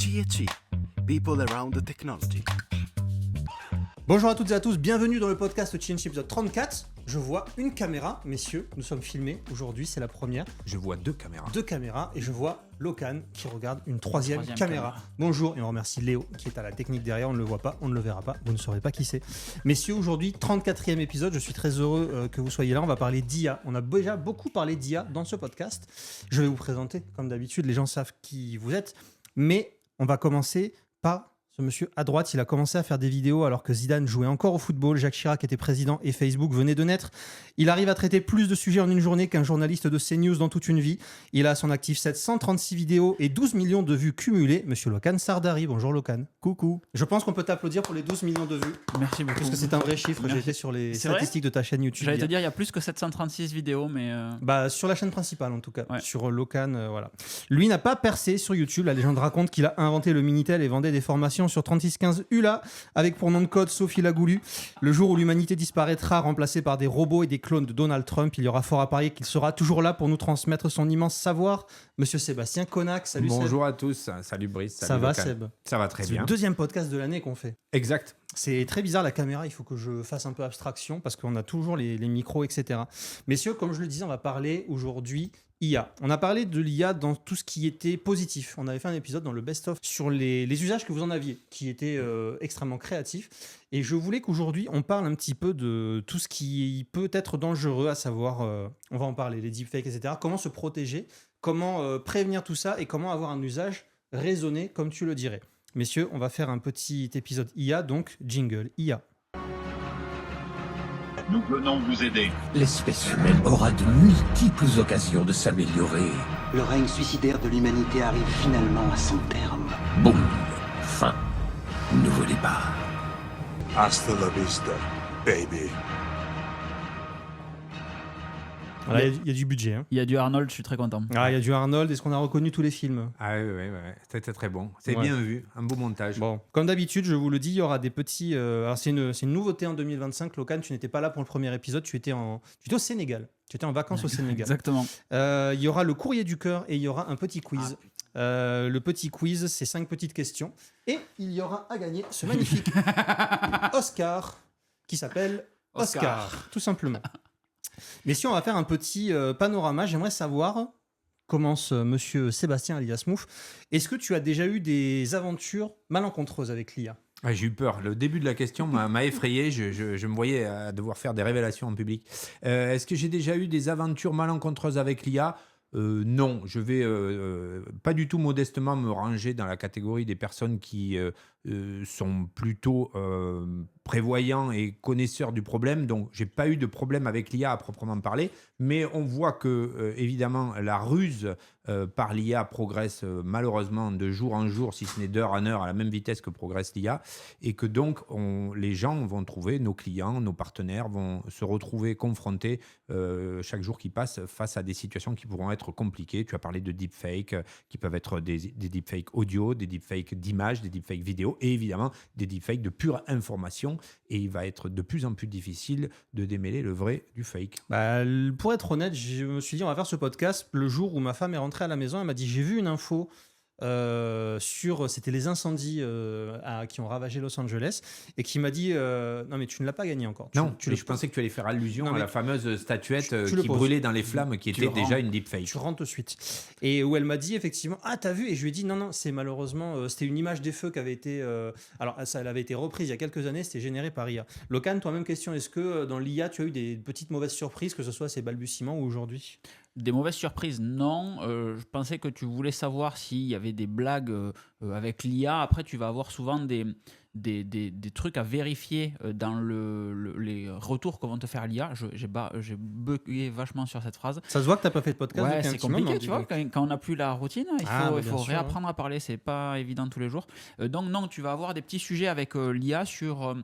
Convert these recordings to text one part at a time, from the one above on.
THE, People Around the Technology. Bonjour à toutes et à tous, bienvenue dans le podcast TNC épisode 34. Je vois une caméra, messieurs, nous sommes filmés, aujourd'hui c'est la première. Je vois deux caméras Et je vois Locan qui regarde une troisième caméra. Bonjour, et on remercie Léo qui est à la technique derrière, on ne le voit pas, on ne le verra pas, vous ne saurez pas qui c'est. Messieurs, aujourd'hui 34e épisode, je suis très heureux que vous soyez là, on va parler d'IA. On a déjà beaucoup parlé d'IA dans ce podcast. Je vais vous présenter, comme d'habitude, les gens savent qui vous êtes, mais on va commencer par... Ce monsieur à droite, il a commencé à faire des vidéos alors que Zidane jouait encore au football, Jacques Chirac était président et Facebook venait de naître. Il arrive à traiter plus de sujets en une journée qu'un journaliste de CNews dans toute une vie. Il a à son actif 736 vidéos et 12 millions de vues cumulées. Monsieur Locan Sardari, bonjour Locan. Coucou. Je pense qu'on peut t'applaudir pour les 12 millions de vues. Merci beaucoup. Parce que c'est un vrai chiffre, j'ai été sur les statistiques de ta chaîne YouTube. J'allais te dire, il y a plus que 736 vidéos, mais... Bah, sur la chaîne principale en tout cas, ouais. Sur Locan, voilà. Lui n'a pas percé sur YouTube, la légende raconte qu'il a inventé le Minitel et vendait des formations sur 3615 ULA, avec pour nom de code Sophie Lagoulu. Le jour où l'humanité disparaîtra, remplacée par des robots et des clones de Donald Trump, il y aura fort à parier qu'il sera toujours là pour nous transmettre son immense savoir. Monsieur Sébastien Konak, salut Seb. Bonjour à tous, salut Brice, salut Ça va Locan. Seb? Ça va très bien. C'est le deuxième podcast de l'année qu'on fait. Exact. C'est très bizarre la caméra, il faut que je fasse un peu abstraction parce qu'on a toujours les micros, etc. Messieurs, comme je le disais, on va parler aujourd'hui IA. On a parlé de l'IA dans tout ce qui était positif. On avait fait un épisode dans le best-of sur les usages que vous en aviez, qui étaient extrêmement créatifs. Et je voulais qu'aujourd'hui, on parle un petit peu de tout ce qui peut être dangereux, à savoir, on va en parler, les deepfakes, etc. Comment se protéger, comment prévenir tout ça et comment avoir un usage raisonné, comme tu le dirais. Messieurs, on va faire un petit épisode IA, donc jingle IA. Nous venons vous aider. L'espèce humaine aura de multiples occasions de s'améliorer. Le règne suicidaire de l'humanité arrive finalement à son terme. Boum, fin. Nouveau départ. Hasta la vista, baby. Voilà, il y a du budget. Hein. Il y a du Arnold, je suis très content. Ah, il y a du Arnold. Est-ce qu'on a reconnu tous les films? Ah oui, c'était très bon. C'est bien vu, un beau montage. Bon, comme d'habitude, je vous le dis, il y aura des petits... alors c'est une nouveauté en 2025. Locan, tu n'étais pas là pour le premier épisode, tu étais au Sénégal. Tu étais en vacances au Sénégal. Exactement. Il y aura le courrier du cœur et il y aura un petit quiz. Le petit quiz, c'est 5 petites questions. Et il y aura à gagner ce magnifique Oscar qui s'appelle Oscar, tout simplement. Mais si on va faire un petit panorama, j'aimerais savoir, commence monsieur Sébastien alias Mouf, est-ce que tu as déjà eu des aventures malencontreuses avec l'IA? J'ai eu peur. Le début de la question m'a effrayé. Je me voyais devoir faire des révélations en public. Est-ce que j'ai déjà eu des aventures malencontreuses avec l'IA ? Non, je vais pas du tout modestement me ranger dans la catégorie des personnes qui sont plutôt prévoyants et connaisseurs du problème. Donc, j'ai pas eu de problème avec l'IA à proprement parler, mais on voit que évidemment la ruse par l'IA progresse malheureusement de jour en jour, si ce n'est d'heure en heure, à la même vitesse que progresse l'IA, et que donc les gens vont trouver, nos clients, nos partenaires vont se retrouver confrontés chaque jour qui passe face à des situations qui pourront être compliquées. Tu as parlé de deepfakes, qui peuvent être des deepfakes audio, des deepfakes d'images, des deepfakes vidéo, et évidemment des deepfakes de pure information. Et il va être de plus en plus difficile de démêler le vrai du fake. Bah, pour être honnête, je me suis dit on va faire ce podcast le jour où ma femme est rentrée à la maison. Elle m'a dit j'ai vu une info c'était les incendies qui ont ravagé Los Angeles et qui m'a dit non mais tu ne l'as pas gagné encore. Je pensais que tu allais faire allusion à la fameuse statuette qui brûlait dans les flammes, qui était déjà une deepfake. Tu rentres tout de suite. Et où elle m'a dit effectivement t'as vu, et je lui ai dit non c'est malheureusement c'était une image des feux qui avait été alors ça elle avait été reprise il y a quelques années, c'était généré par IA. Locan, toi même question, est-ce que dans l'IA tu as eu des petites mauvaises surprises, que ce soit ces balbutiements ou aujourd'hui? Des mauvaises surprises, non. Je pensais que tu voulais savoir s'il y avait des blagues avec l'IA. Après, tu vas avoir souvent des trucs à vérifier dans les retours que vont te faire l'IA. J'ai bugué vachement sur cette phrase. Ça se voit que tu n'as pas fait de podcast depuis un c'est petit moment. compliqué, tu vois. Quand on n'a plus la routine, il faut réapprendre à parler. C'est pas évident tous les jours. Donc non, tu vas avoir des petits sujets avec l'IA sur...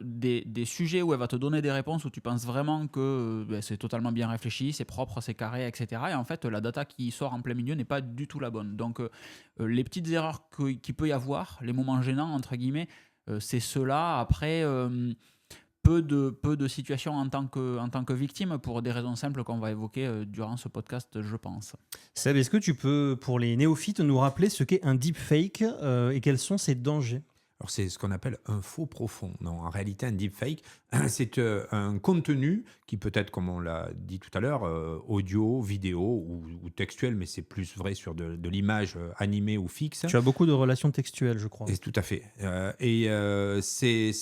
des sujets où elle va te donner des réponses où tu penses vraiment que c'est totalement bien réfléchi, c'est propre, c'est carré, etc. Et en fait, la data qui sort en plein milieu n'est pas du tout la bonne. Donc, les petites erreurs qu'il peut y avoir, les moments gênants, entre guillemets, c'est ceux-là. Après, peu de situations en tant que victime pour des raisons simples qu'on va évoquer durant ce podcast, je pense. Seb, est-ce que tu peux, pour les néophytes, nous rappeler ce qu'est un deepfake et quels sont ses dangers ? Alors, c'est ce qu'on appelle un faux profond. Non, en réalité, un deepfake, c'est un contenu qui peut être, comme on l'a dit tout à l'heure, audio, vidéo ou textuel, mais c'est plus vrai sur de l'image animée ou fixe. Tu as beaucoup de relations textuelles, je crois. Et tout à fait. C'est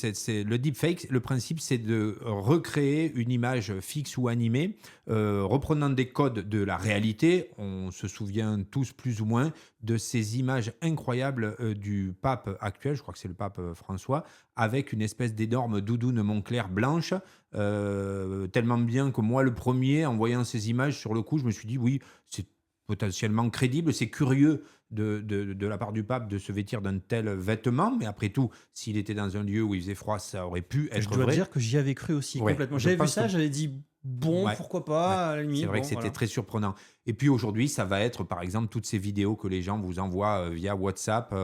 le deepfake, le principe, c'est de recréer une image fixe ou animée, reprenant des codes de la réalité. On se souvient tous plus ou moins de ces images incroyables du pape actuel, je crois que c'est le pape François, avec une espèce d'énorme doudoune Moncler blanche, tellement bien que moi, le premier, en voyant ces images sur le coup, je me suis dit, oui, c'est potentiellement crédible, c'est curieux de la part du pape de se vêtir d'un tel vêtement, mais après tout, s'il était dans un lieu où il faisait froid, ça aurait pu être vrai. Je dois dire que j'y avais cru aussi, complètement. J'avais vu ça, j'avais dit, bon, pourquoi pas, à la limite. C'est vrai que c'était très surprenant. Et puis aujourd'hui, ça va être, par exemple, toutes ces vidéos que les gens vous envoient via WhatsApp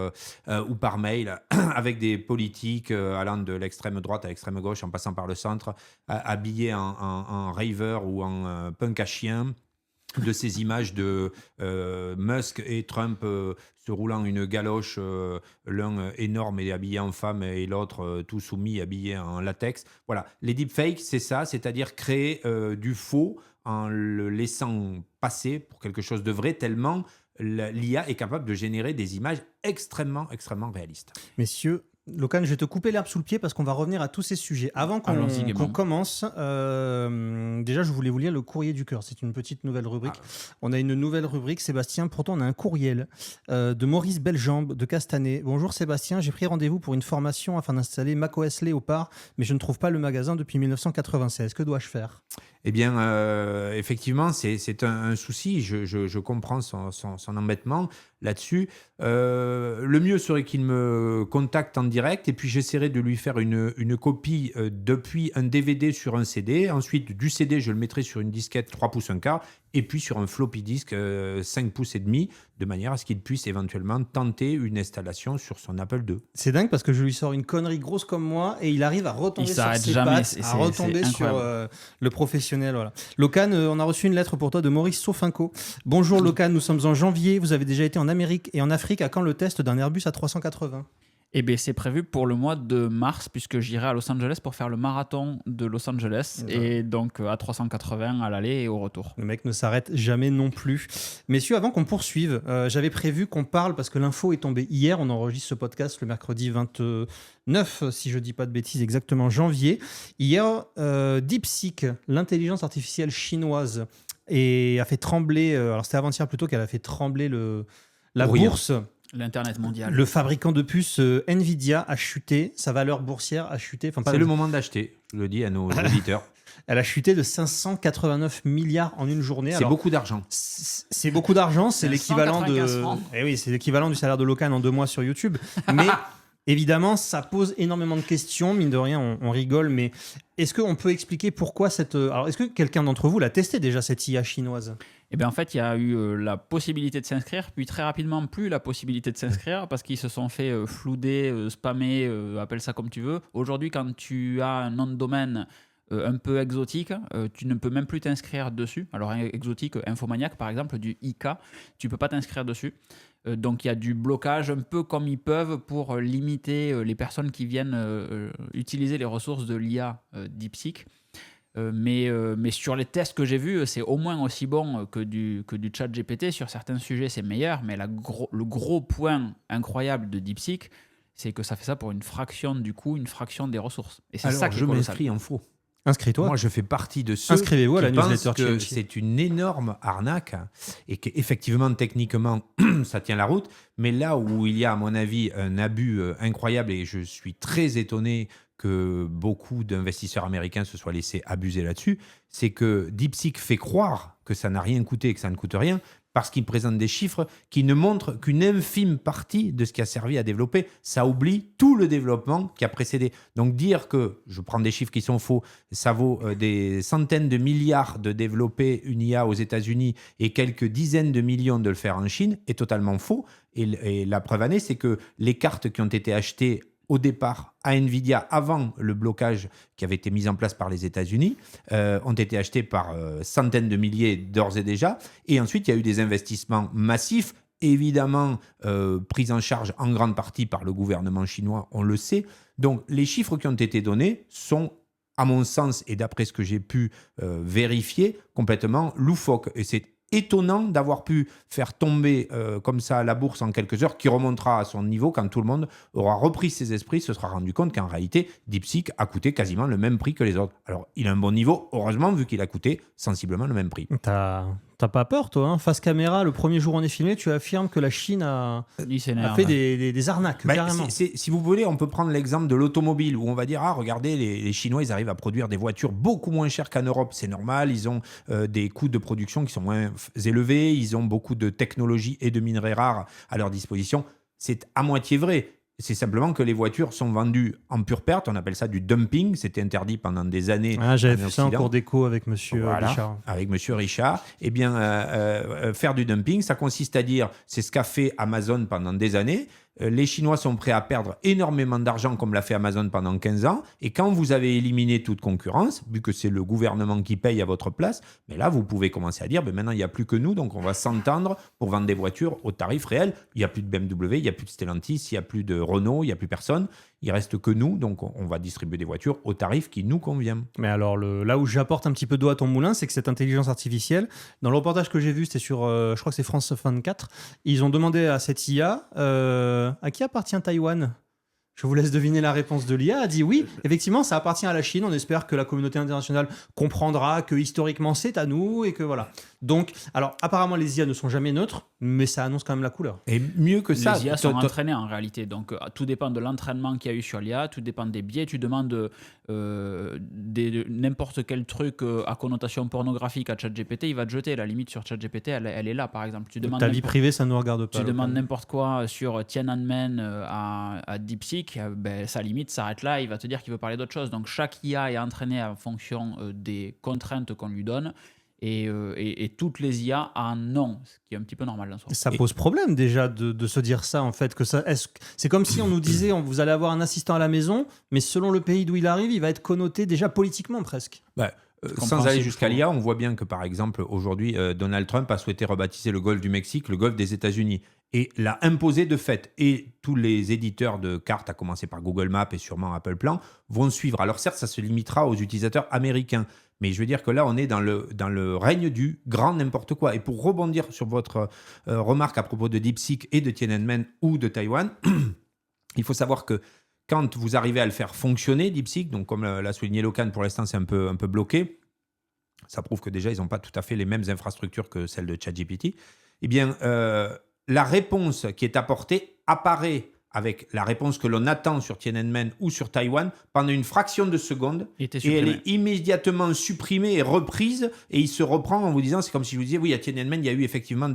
ou par mail, avec des politiques allant de l'extrême droite à l'extrême gauche, en passant par le centre, habillés en raveur ou en punk à chien, de ces images de Musk et Trump se roulant une galoche, l'un énorme et habillé en femme et l'autre tout soumis, habillé en latex. Voilà, les deepfakes, c'est ça, c'est-à-dire créer du faux en le laissant passer pour quelque chose de vrai, tellement l'IA est capable de générer des images extrêmement, extrêmement réalistes. Messieurs, Locan, je vais te couper l'herbe sous le pied parce qu'on va revenir à tous ces sujets. Avant qu'on commence, déjà, je voulais vous lire le courrier du cœur. C'est une petite nouvelle rubrique. On a une nouvelle rubrique, Sébastien. Pourtant, on a un courriel de Maurice Bellembe de Castanet. Bonjour Sébastien, j'ai pris rendez-vous pour une formation afin d'installer macOS Léopard, mais je ne trouve pas le magasin depuis 1996. Que dois-je faire ? Eh bien, effectivement, c'est un souci. Je comprends son embêtement là-dessus. Le mieux serait qu'il me contacte en direct et puis j'essaierai de lui faire une copie depuis un DVD sur un CD. Ensuite, du CD, je le mettrai sur une disquette 3 pouces 1/4 et puis sur un floppy disk 5 pouces et demi, de manière à ce qu'il puisse éventuellement tenter une installation sur son Apple II. C'est dingue parce que je lui sors une connerie grosse comme moi et il arrive à retomber sur ses pattes, à retomber sur le professionnel. Voilà. Locan, on a reçu une lettre pour toi de Maurice Sofinco. Bonjour Locan, nous sommes en janvier. Vous avez déjà été en Amérique et en Afrique. À quand le test d'un Airbus A380 ? Eh bien, c'est prévu pour le mois de mars, puisque j'irai à Los Angeles pour faire le marathon de Los Angeles. Et donc, à 380 à l'aller et au retour. Le mec ne s'arrête jamais non plus. Messieurs, avant qu'on poursuive, j'avais prévu qu'on parle, parce que l'info est tombée hier, on enregistre ce podcast le mercredi 29, si je ne dis pas de bêtises, exactement janvier. Hier, DeepSeek, l'intelligence artificielle chinoise, a fait trembler, alors c'était avant-hier plutôt qu'elle a fait trembler la bourse. L'Internet mondial. Le fabricant de puces Nvidia a chuté, sa valeur boursière a chuté. C'est le moment d'acheter, je le dis à nos auditeurs. Elle a chuté de 589 milliards en une journée. C'est beaucoup d'argent. C'est beaucoup d'argent, c'est l'équivalent c'est l'équivalent du salaire de Locan en 2 mois sur YouTube. Mais évidemment, ça pose énormément de questions. Mine de rien, on rigole, mais est-ce qu'on peut expliquer pourquoi Alors, est-ce que quelqu'un d'entre vous l'a testé déjà, cette IA chinoise ? Eh bien, en fait, il y a eu la possibilité de s'inscrire, puis très rapidement, plus la possibilité de s'inscrire, parce qu'ils se sont fait flouder, spammer, appelle ça comme tu veux. Aujourd'hui, quand tu as un nom de domaine un peu exotique, tu ne peux même plus t'inscrire dessus. Alors, exotique, Infomaniac, par exemple, du IK, tu ne peux pas t'inscrire dessus. Donc, il y a du blocage, un peu comme ils peuvent, pour limiter les personnes qui viennent utiliser les ressources de l'IA DeepSeek. Mais sur les tests que j'ai vus, c'est au moins aussi bon que du chat GPT. Sur certains sujets, c'est meilleur. Mais le gros point incroyable de DeepSeek, c'est que ça fait ça pour une fraction du coût, une fraction des ressources. Et c'est ça que je m'inscris en faux. Inscris-toi. Moi, je fais partie de ceux Inscrivez-vous à la newsletter que c'est une énorme arnaque et qu'effectivement, techniquement, ça tient la route. Mais là où il y a, à mon avis, un abus incroyable, et je suis très étonné que beaucoup d'investisseurs américains se soient laissés abuser là-dessus, c'est que DeepSeek fait croire que ça n'a rien coûté et que ça ne coûte rien, parce qu'il présente des chiffres qui ne montrent qu'une infime partie de ce qui a servi à développer. Ça oublie tout le développement qui a précédé. Donc dire que, je prends des chiffres qui sont faux, ça vaut des centaines de milliards de développer une IA aux États-Unis et quelques dizaines de millions de le faire en Chine est totalement faux. Et la preuve en est, c'est que les cartes qui ont été achetées au départ à Nvidia avant le blocage qui avait été mis en place par les États-Unis, ont été achetés par centaines de milliers d'ores et déjà. Et ensuite, il y a eu des investissements massifs, évidemment pris en charge en grande partie par le gouvernement chinois, on le sait. Donc, les chiffres qui ont été donnés sont, à mon sens, et d'après ce que j'ai pu vérifier, complètement loufoques. Et c'est étonnant d'avoir pu faire tomber comme ça la bourse en quelques heures, qui remontera à son niveau quand tout le monde aura repris ses esprits, se sera rendu compte qu'en réalité, DeepSeek a coûté quasiment le même prix que les autres. Alors, il a un bon niveau, heureusement, vu qu'il a coûté sensiblement le même prix. T'as pas peur, toi, hein? Face caméra, le premier jour où on est filmé, tu affirmes que la Chine a fait des arnaques, carrément. Si vous voulez, on peut prendre l'exemple de l'automobile, où on va dire, regardez, les Chinois, ils arrivent à produire des voitures beaucoup moins chères qu'en Europe. C'est normal, ils ont des coûts de production qui sont moins élevés, ils ont beaucoup de technologies et de minerais rares à leur disposition. C'est à moitié vrai. C'est simplement que les voitures sont vendues en pure perte. On appelle ça du dumping. C'était interdit pendant des années. J'avais fait ça en cours d'éco avec monsieur Richard. Avec monsieur Richard. Eh bien, faire du dumping, ça consiste à dire, c'est ce qu'a fait Amazon pendant des années. Les Chinois sont prêts à perdre énormément d'argent comme l'a fait Amazon pendant 15 ans. Et quand vous avez éliminé toute concurrence, vu que c'est le gouvernement qui paye à votre place, mais là, vous pouvez commencer à dire, maintenant, il n'y a plus que nous, donc on va s'entendre pour vendre des voitures au tarif réel. Il n'y a plus de BMW, il n'y a plus de Stellantis, il n'y a plus de Renault, il n'y a plus personne. Il reste que nous, donc on va distribuer des voitures au tarif qui nous convient. Mais alors, là où j'apporte un petit peu d'eau à ton moulin, c'est que cette intelligence artificielle, dans le reportage que j'ai vu, c'était sur, je crois que c'est France 24, ils ont demandé à cette IA, à qui appartient Taïwan ? Je vous laisse deviner la réponse de l'IA. A dit oui, effectivement, ça appartient à la Chine. On espère que la communauté internationale comprendra que historiquement, c'est à nous et que voilà. Donc, alors, apparemment, les IA ne sont jamais neutres, mais ça annonce quand même la couleur. Et mieux que ça... Les IA sont entraînés en réalité. Donc, tout dépend de l'entraînement qu'il y a eu sur l'IA, tout dépend des biais. Tu demandes n'importe quel truc à connotation pornographique à ChatGPT, il va te jeter. La limite sur ChatGPT, elle est là, par exemple. Tu demandes ta vie privée, ça ne nous regarde pas. Tu demandes n'importe quoi sur Tiananmen à DeepSeek, sa limite s'arrête là, il va te dire qu'il veut parler d'autre chose. Donc chaque IA est entraînée en fonction des contraintes qu'on lui donne et toutes les IA en ont, ce qui est un petit peu normal dans ce sens. Ça pose problème déjà de se dire ça en fait, que c'est comme si on nous disait vous allez avoir un assistant à la maison, mais selon le pays d'où il arrive, il va être connoté déjà politiquement presque. Sans aller jusqu'à l'IA, on voit bien que par exemple aujourd'hui Donald Trump a souhaité rebaptiser le golfe du Mexique le golfe des États-Unis et l'a imposé de fait. Et tous les éditeurs de cartes, à commencer par Google Maps et sûrement Apple Plan, vont suivre. Alors certes, ça se limitera aux utilisateurs américains, mais je veux dire que là, on est dans le règne du grand n'importe quoi. Et pour rebondir sur votre remarque à propos de DeepSeek et de Tiananmen ou de Taïwan, il faut savoir que quand vous arrivez à le faire fonctionner, DeepSeek, donc comme l'a souligné Locan, pour l'instant c'est un peu bloqué, ça prouve que déjà ils n'ont pas tout à fait les mêmes infrastructures que celles de ChatGPT, eh bien la réponse qui est apportée apparaît avec la réponse que l'on attend sur Tiananmen ou sur Taïwan pendant une fraction de seconde et elle est immédiatement supprimée et reprise et il se reprend en vous disant, c'est comme si je vous disiez, oui, à Tiananmen il y a eu effectivement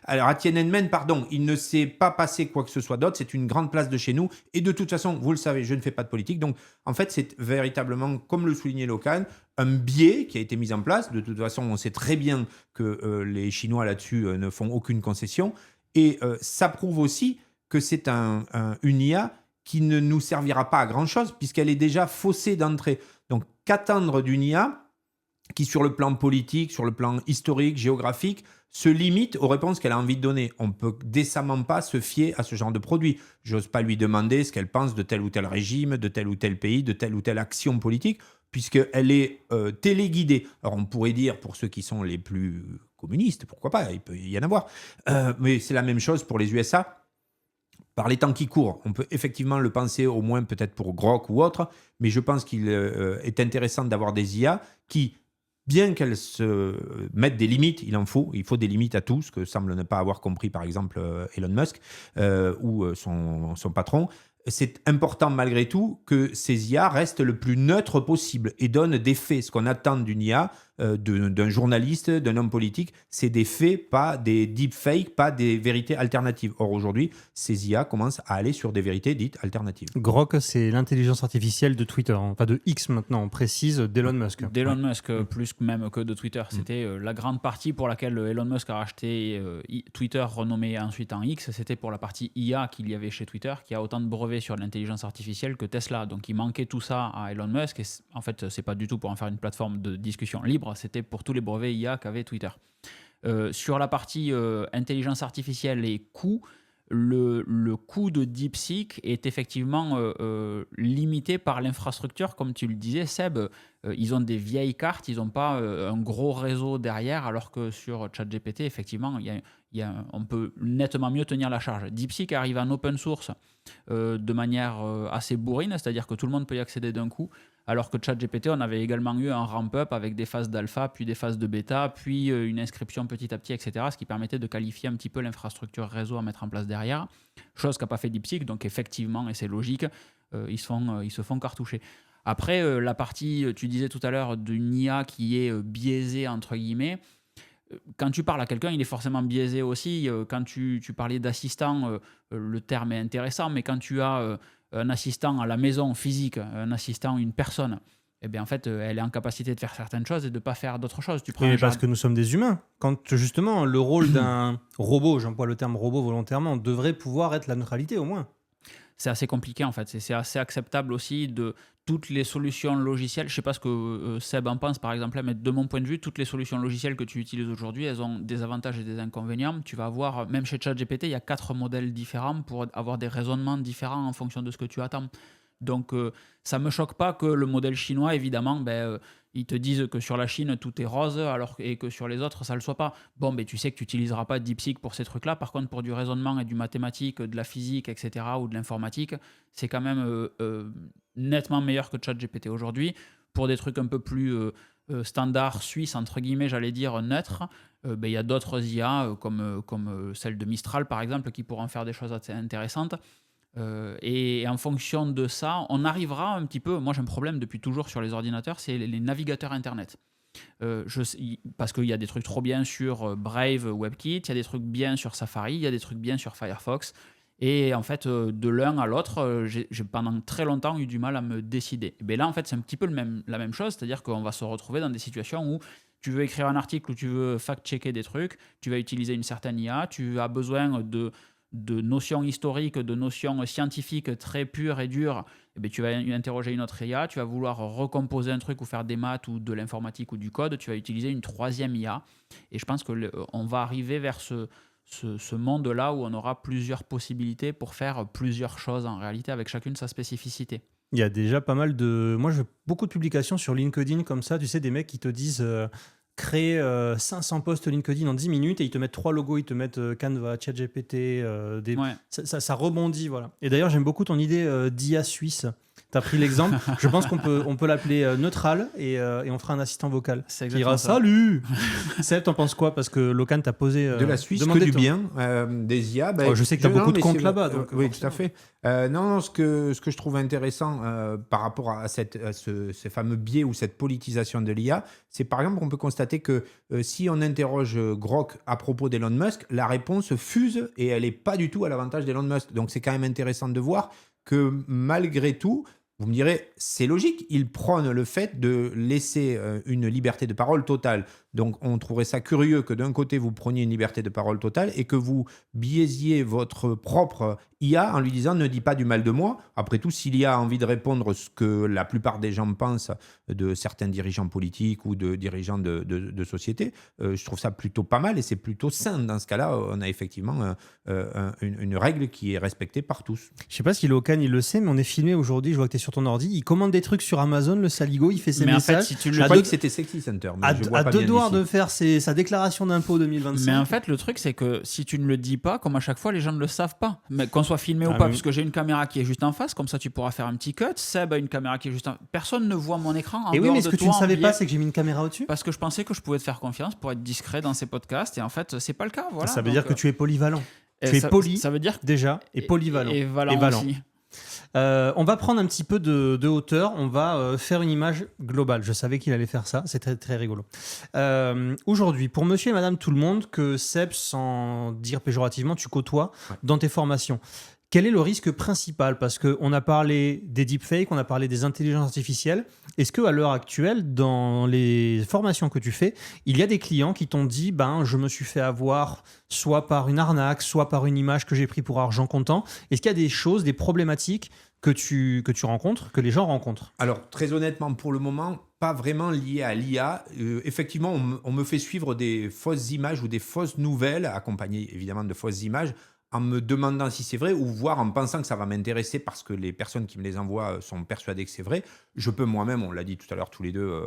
alors à Tiananmen, pardon, il ne s'est pas passé quoi que ce soit d'autre, c'est une grande place de chez nous et de toute façon, vous le savez, je ne fais pas de politique, donc en fait c'est véritablement, comme le soulignait Locan, un biais qui a été mis en place. De toute façon, on sait très bien que les Chinois là-dessus ne font aucune concession et ça prouve aussi que c'est une IA qui ne nous servira pas à grand-chose puisqu'elle est déjà faussée d'entrée. Donc, qu'attendre d'une IA qui, sur le plan politique, sur le plan historique, géographique, se limite aux réponses qu'elle a envie de donner. On ne peut décemment pas se fier à ce genre de produit. J'ose pas lui demander ce qu'elle pense de tel ou tel régime, de tel ou tel pays, de telle ou telle action politique, puisqu'elle est téléguidée. Alors, on pourrait dire, pour ceux qui sont les plus communistes, pourquoi pas, il peut y en avoir. Mais c'est la même chose pour les USA. Par les temps qui courent, on peut effectivement le penser, au moins peut-être pour Grok ou autre, mais je pense qu'il est intéressant d'avoir des IA qui, bien qu'elles se mettent des limites, il faut des limites à tout, ce que semble ne pas avoir compris par exemple Elon Musk ou son patron. C'est important malgré tout que ces IA restent le plus neutres possible et donnent des faits. Ce qu'on attend d'une IA, d'un journaliste, d'un homme politique. C'est des faits, pas des deepfakes, pas des vérités alternatives. Or, aujourd'hui, ces IA commencent à aller sur des vérités dites alternatives. Grok, c'est l'intelligence artificielle de Twitter, enfin de X maintenant, on précise, d'Elon Musk. D'Elon Musk, plus même que de Twitter. C'était la grande partie pour laquelle Elon Musk a racheté Twitter, renommé ensuite en X. C'était pour la partie IA qu'il y avait chez Twitter, qui a autant de brevets sur l'intelligence artificielle que Tesla. Donc il manquait tout ça à Elon Musk. Et en fait, c'est pas du tout pour en faire une plateforme de discussion libre, c'était pour tous les brevets IA qu'avait Twitter. Sur la partie intelligence artificielle et coûts, le coût de DeepSeek est effectivement limité par l'infrastructure, comme tu le disais, Seb. Ils ont des vieilles cartes, ils n'ont pas un gros réseau derrière, alors que sur ChatGPT, effectivement, on peut nettement mieux tenir la charge. DeepSeek arrive en open source de manière assez bourrine, c'est-à-dire que tout le monde peut y accéder d'un coup, alors que ChatGPT, on avait également eu un ramp-up avec des phases d'alpha, puis des phases de bêta, puis une inscription petit à petit, etc., ce qui permettait de qualifier un petit peu l'infrastructure réseau à mettre en place derrière, chose qu'a pas fait DeepSeek, donc effectivement, et c'est logique, ils se font cartoucher. Après, la partie, tu disais tout à l'heure, d'une IA qui est biaisée, entre guillemets, quand tu parles à quelqu'un, il est forcément biaisé aussi. Quand tu parlais d'assistant, le terme est intéressant, mais quand tu as un assistant à la maison physique, un assistant, une personne, eh bien en fait, elle est en capacité de faire certaines choses et de ne pas faire d'autres choses. Tu prends Oui, mais parce que nous sommes des humains. Quand justement le rôle d'un robot, j'emploie le terme robot volontairement, devrait pouvoir être la neutralité au moins. C'est assez compliqué en fait. C'est assez acceptable aussi de toutes les solutions logicielles. Je ne sais pas ce que Seb en pense par exemple, mais de mon point de vue, toutes les solutions logicielles que tu utilises aujourd'hui, elles ont des avantages et des inconvénients. Tu vas avoir, même chez ChatGPT, il y a 4 modèles différents pour avoir des raisonnements différents en fonction de ce que tu attends. Donc ça ne me choque pas que le modèle chinois, évidemment, ils te disent que sur la Chine, tout est rose, et que sur les autres, ça ne le soit pas. Bon, tu sais que tu n'utiliseras pas DeepSeek pour ces trucs-là. Par contre, pour du raisonnement et du mathématique, de la physique, etc., ou de l'informatique, c'est quand même nettement meilleur que ChatGPT aujourd'hui. Pour des trucs un peu plus standards, suisses, entre guillemets, j'allais dire neutres, il y a d'autres IA, comme celle de Mistral, par exemple, qui pourront faire des choses assez intéressantes. Et en fonction de ça, on arrivera un petit peu. Moi, j'ai un problème depuis toujours sur les ordinateurs, c'est les navigateurs Internet. Parce qu'il y a des trucs trop bien sur Brave, WebKit, il y a des trucs bien sur Safari, il y a des trucs bien sur Firefox. Et en fait, de l'un à l'autre, j'ai pendant très longtemps eu du mal à me décider. Et là, en fait, c'est un petit peu la même chose, c'est-à-dire qu'on va se retrouver dans des situations où tu veux écrire un article, où tu veux fact-checker des trucs, tu vas utiliser une certaine IA, tu as besoin de notions historiques, de notions scientifiques très pures et dures, tu vas interroger une autre IA, tu vas vouloir recomposer un truc ou faire des maths ou de l'informatique ou du code, tu vas utiliser une troisième IA. Et je pense qu'on va arriver vers ce monde-là où on aura plusieurs possibilités pour faire plusieurs choses en réalité, avec chacune sa spécificité. Il y a déjà pas mal de... Moi, je fais beaucoup de publications sur LinkedIn comme ça, tu sais, des mecs qui te disent... créer 500 posts LinkedIn en 10 minutes et ils te mettent 3 logos, ils te mettent Canva, ChatGPT, ça rebondit, voilà. Et d'ailleurs, j'aime beaucoup ton idée d'IA suisse. Tu as pris l'exemple. Je pense qu'on peut l'appeler neutral et on fera un assistant vocal. C'est qui ira ça. Salut. Seb, t'en penses quoi? Parce que Locan t'a posé. De la Suisse, que du bien. Des IA. Je sais que tu as beaucoup de comptes là-bas. Donc, oui, tout à fait. Ce que je trouve intéressant par rapport à ces fameux biais ou cette politisation de l'IA, c'est par exemple qu'on peut constater que si on interroge Grok à propos d'Elon Musk, la réponse fuse et elle n'est pas du tout à l'avantage d'Elon Musk. Donc c'est quand même intéressant de voir que malgré tout, vous me direz, c'est logique, il prône le fait de laisser une liberté de parole totale. Donc on trouverait ça curieux que d'un côté vous preniez une liberté de parole totale et que vous biaisiez votre propre IA en lui disant ne dis pas du mal de moi. Après tout, s'il y a envie de répondre ce que la plupart des gens pensent de certains dirigeants politiques ou de dirigeants de société, je trouve ça plutôt pas mal et c'est plutôt sain. Dans ce cas-là, on a effectivement une règle qui est respectée par tous. Je sais pas si Locan il le sait, mais on est filmé aujourd'hui, je vois que tu es sur ton ordi, il commande des trucs sur Amazon, le saligo, il fait ses messages. En fait, si tu je croyais que c'était Sexy Center, mais je vois pas bien d'ici. De faire sa déclaration d'impôt 2025. Mais en fait, le truc, c'est que si tu ne le dis pas, comme à chaque fois, les gens ne le savent pas. Mais qu'on soit filmé ou pas, parce que j'ai une caméra qui est juste en face, comme ça tu pourras faire un petit cut. Seb a une caméra qui est juste en... Personne ne voit mon écran en dehors de toi. Et oui, mais ce que tu ne savais pas, c'est que j'ai mis une caméra au-dessus. Parce que je pensais que je pouvais te faire confiance pour être discret dans ces podcasts, et en fait, c'est pas le cas. Voilà. Ça veut dire que tu es polyvalent. Tu es poli, ça veut dire déjà, et polyvalent. Et valent aussi. On va prendre un petit peu de hauteur. On va faire une image globale. Je savais qu'il allait faire ça. C'est très, très rigolo. Aujourd'hui, pour monsieur et madame tout le monde, que Seb, sans dire péjorativement, tu côtoies dans tes formations, quel est le risque principal? Parce qu'on a parlé des deepfakes, on a parlé des intelligences artificielles. Est-ce qu'à l'heure actuelle, dans les formations que tu fais, il y a des clients qui t'ont dit je me suis fait avoir soit par une arnaque, soit par une image que j'ai pris pour argent comptant? Est-ce qu'il y a des choses, des problématiques que tu rencontres, que les gens rencontrent? Alors, très honnêtement, pour le moment, pas vraiment lié à l'IA. Effectivement, on me fait suivre des fausses images ou des fausses nouvelles, accompagnées évidemment de fausses images, en me demandant si c'est vrai ou voire en pensant que ça va m'intéresser parce que les personnes qui me les envoient sont persuadées que c'est vrai. Je peux moi-même, on l'a dit tout à l'heure tous les deux,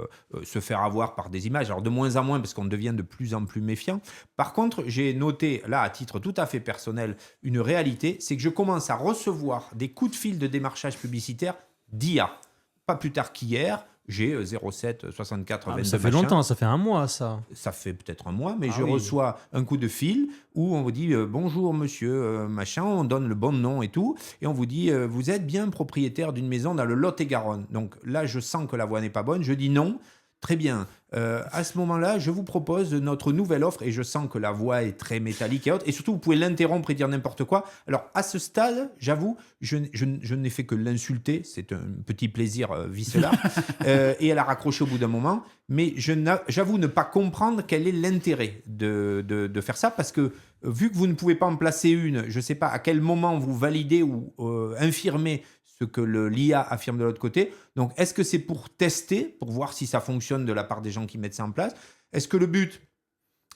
se faire avoir par des images. Alors de moins en moins parce qu'on devient de plus en plus méfiant. Par contre, j'ai noté là à titre tout à fait personnel une réalité, c'est que je commence à recevoir des coups de fil de démarchage publicitaire d'IA. Pas plus tard qu'hier. J'ai 07 64 22 ça fait longtemps, ça fait un mois ça. Ça fait peut-être un mois, mais je reçois un coup de fil où on vous dit bonjour monsieur machin, on donne le bon nom et tout, et on vous dit vous êtes bien propriétaire d'une maison dans le Lot-et-Garonne. Donc là je sens que la voix n'est pas bonne, je dis non. Très bien. À ce moment-là, je vous propose notre nouvelle offre et je sens que la voix est très métallique et haute. Et surtout, vous pouvez l'interrompre et dire n'importe quoi. Alors, à ce stade, j'avoue, je n'ai fait que l'insulter. C'est un petit plaisir viscéral. Et elle a raccroché au bout d'un moment. Mais j'avoue ne pas comprendre quel est l'intérêt de faire ça parce que vu que vous ne pouvez pas en placer une, je ne sais pas à quel moment vous validez ou infirmez ce que l'IA affirme de l'autre côté. Donc, est-ce que c'est pour tester, pour voir si ça fonctionne de la part des gens qui mettent ça en place? Est-ce que le but,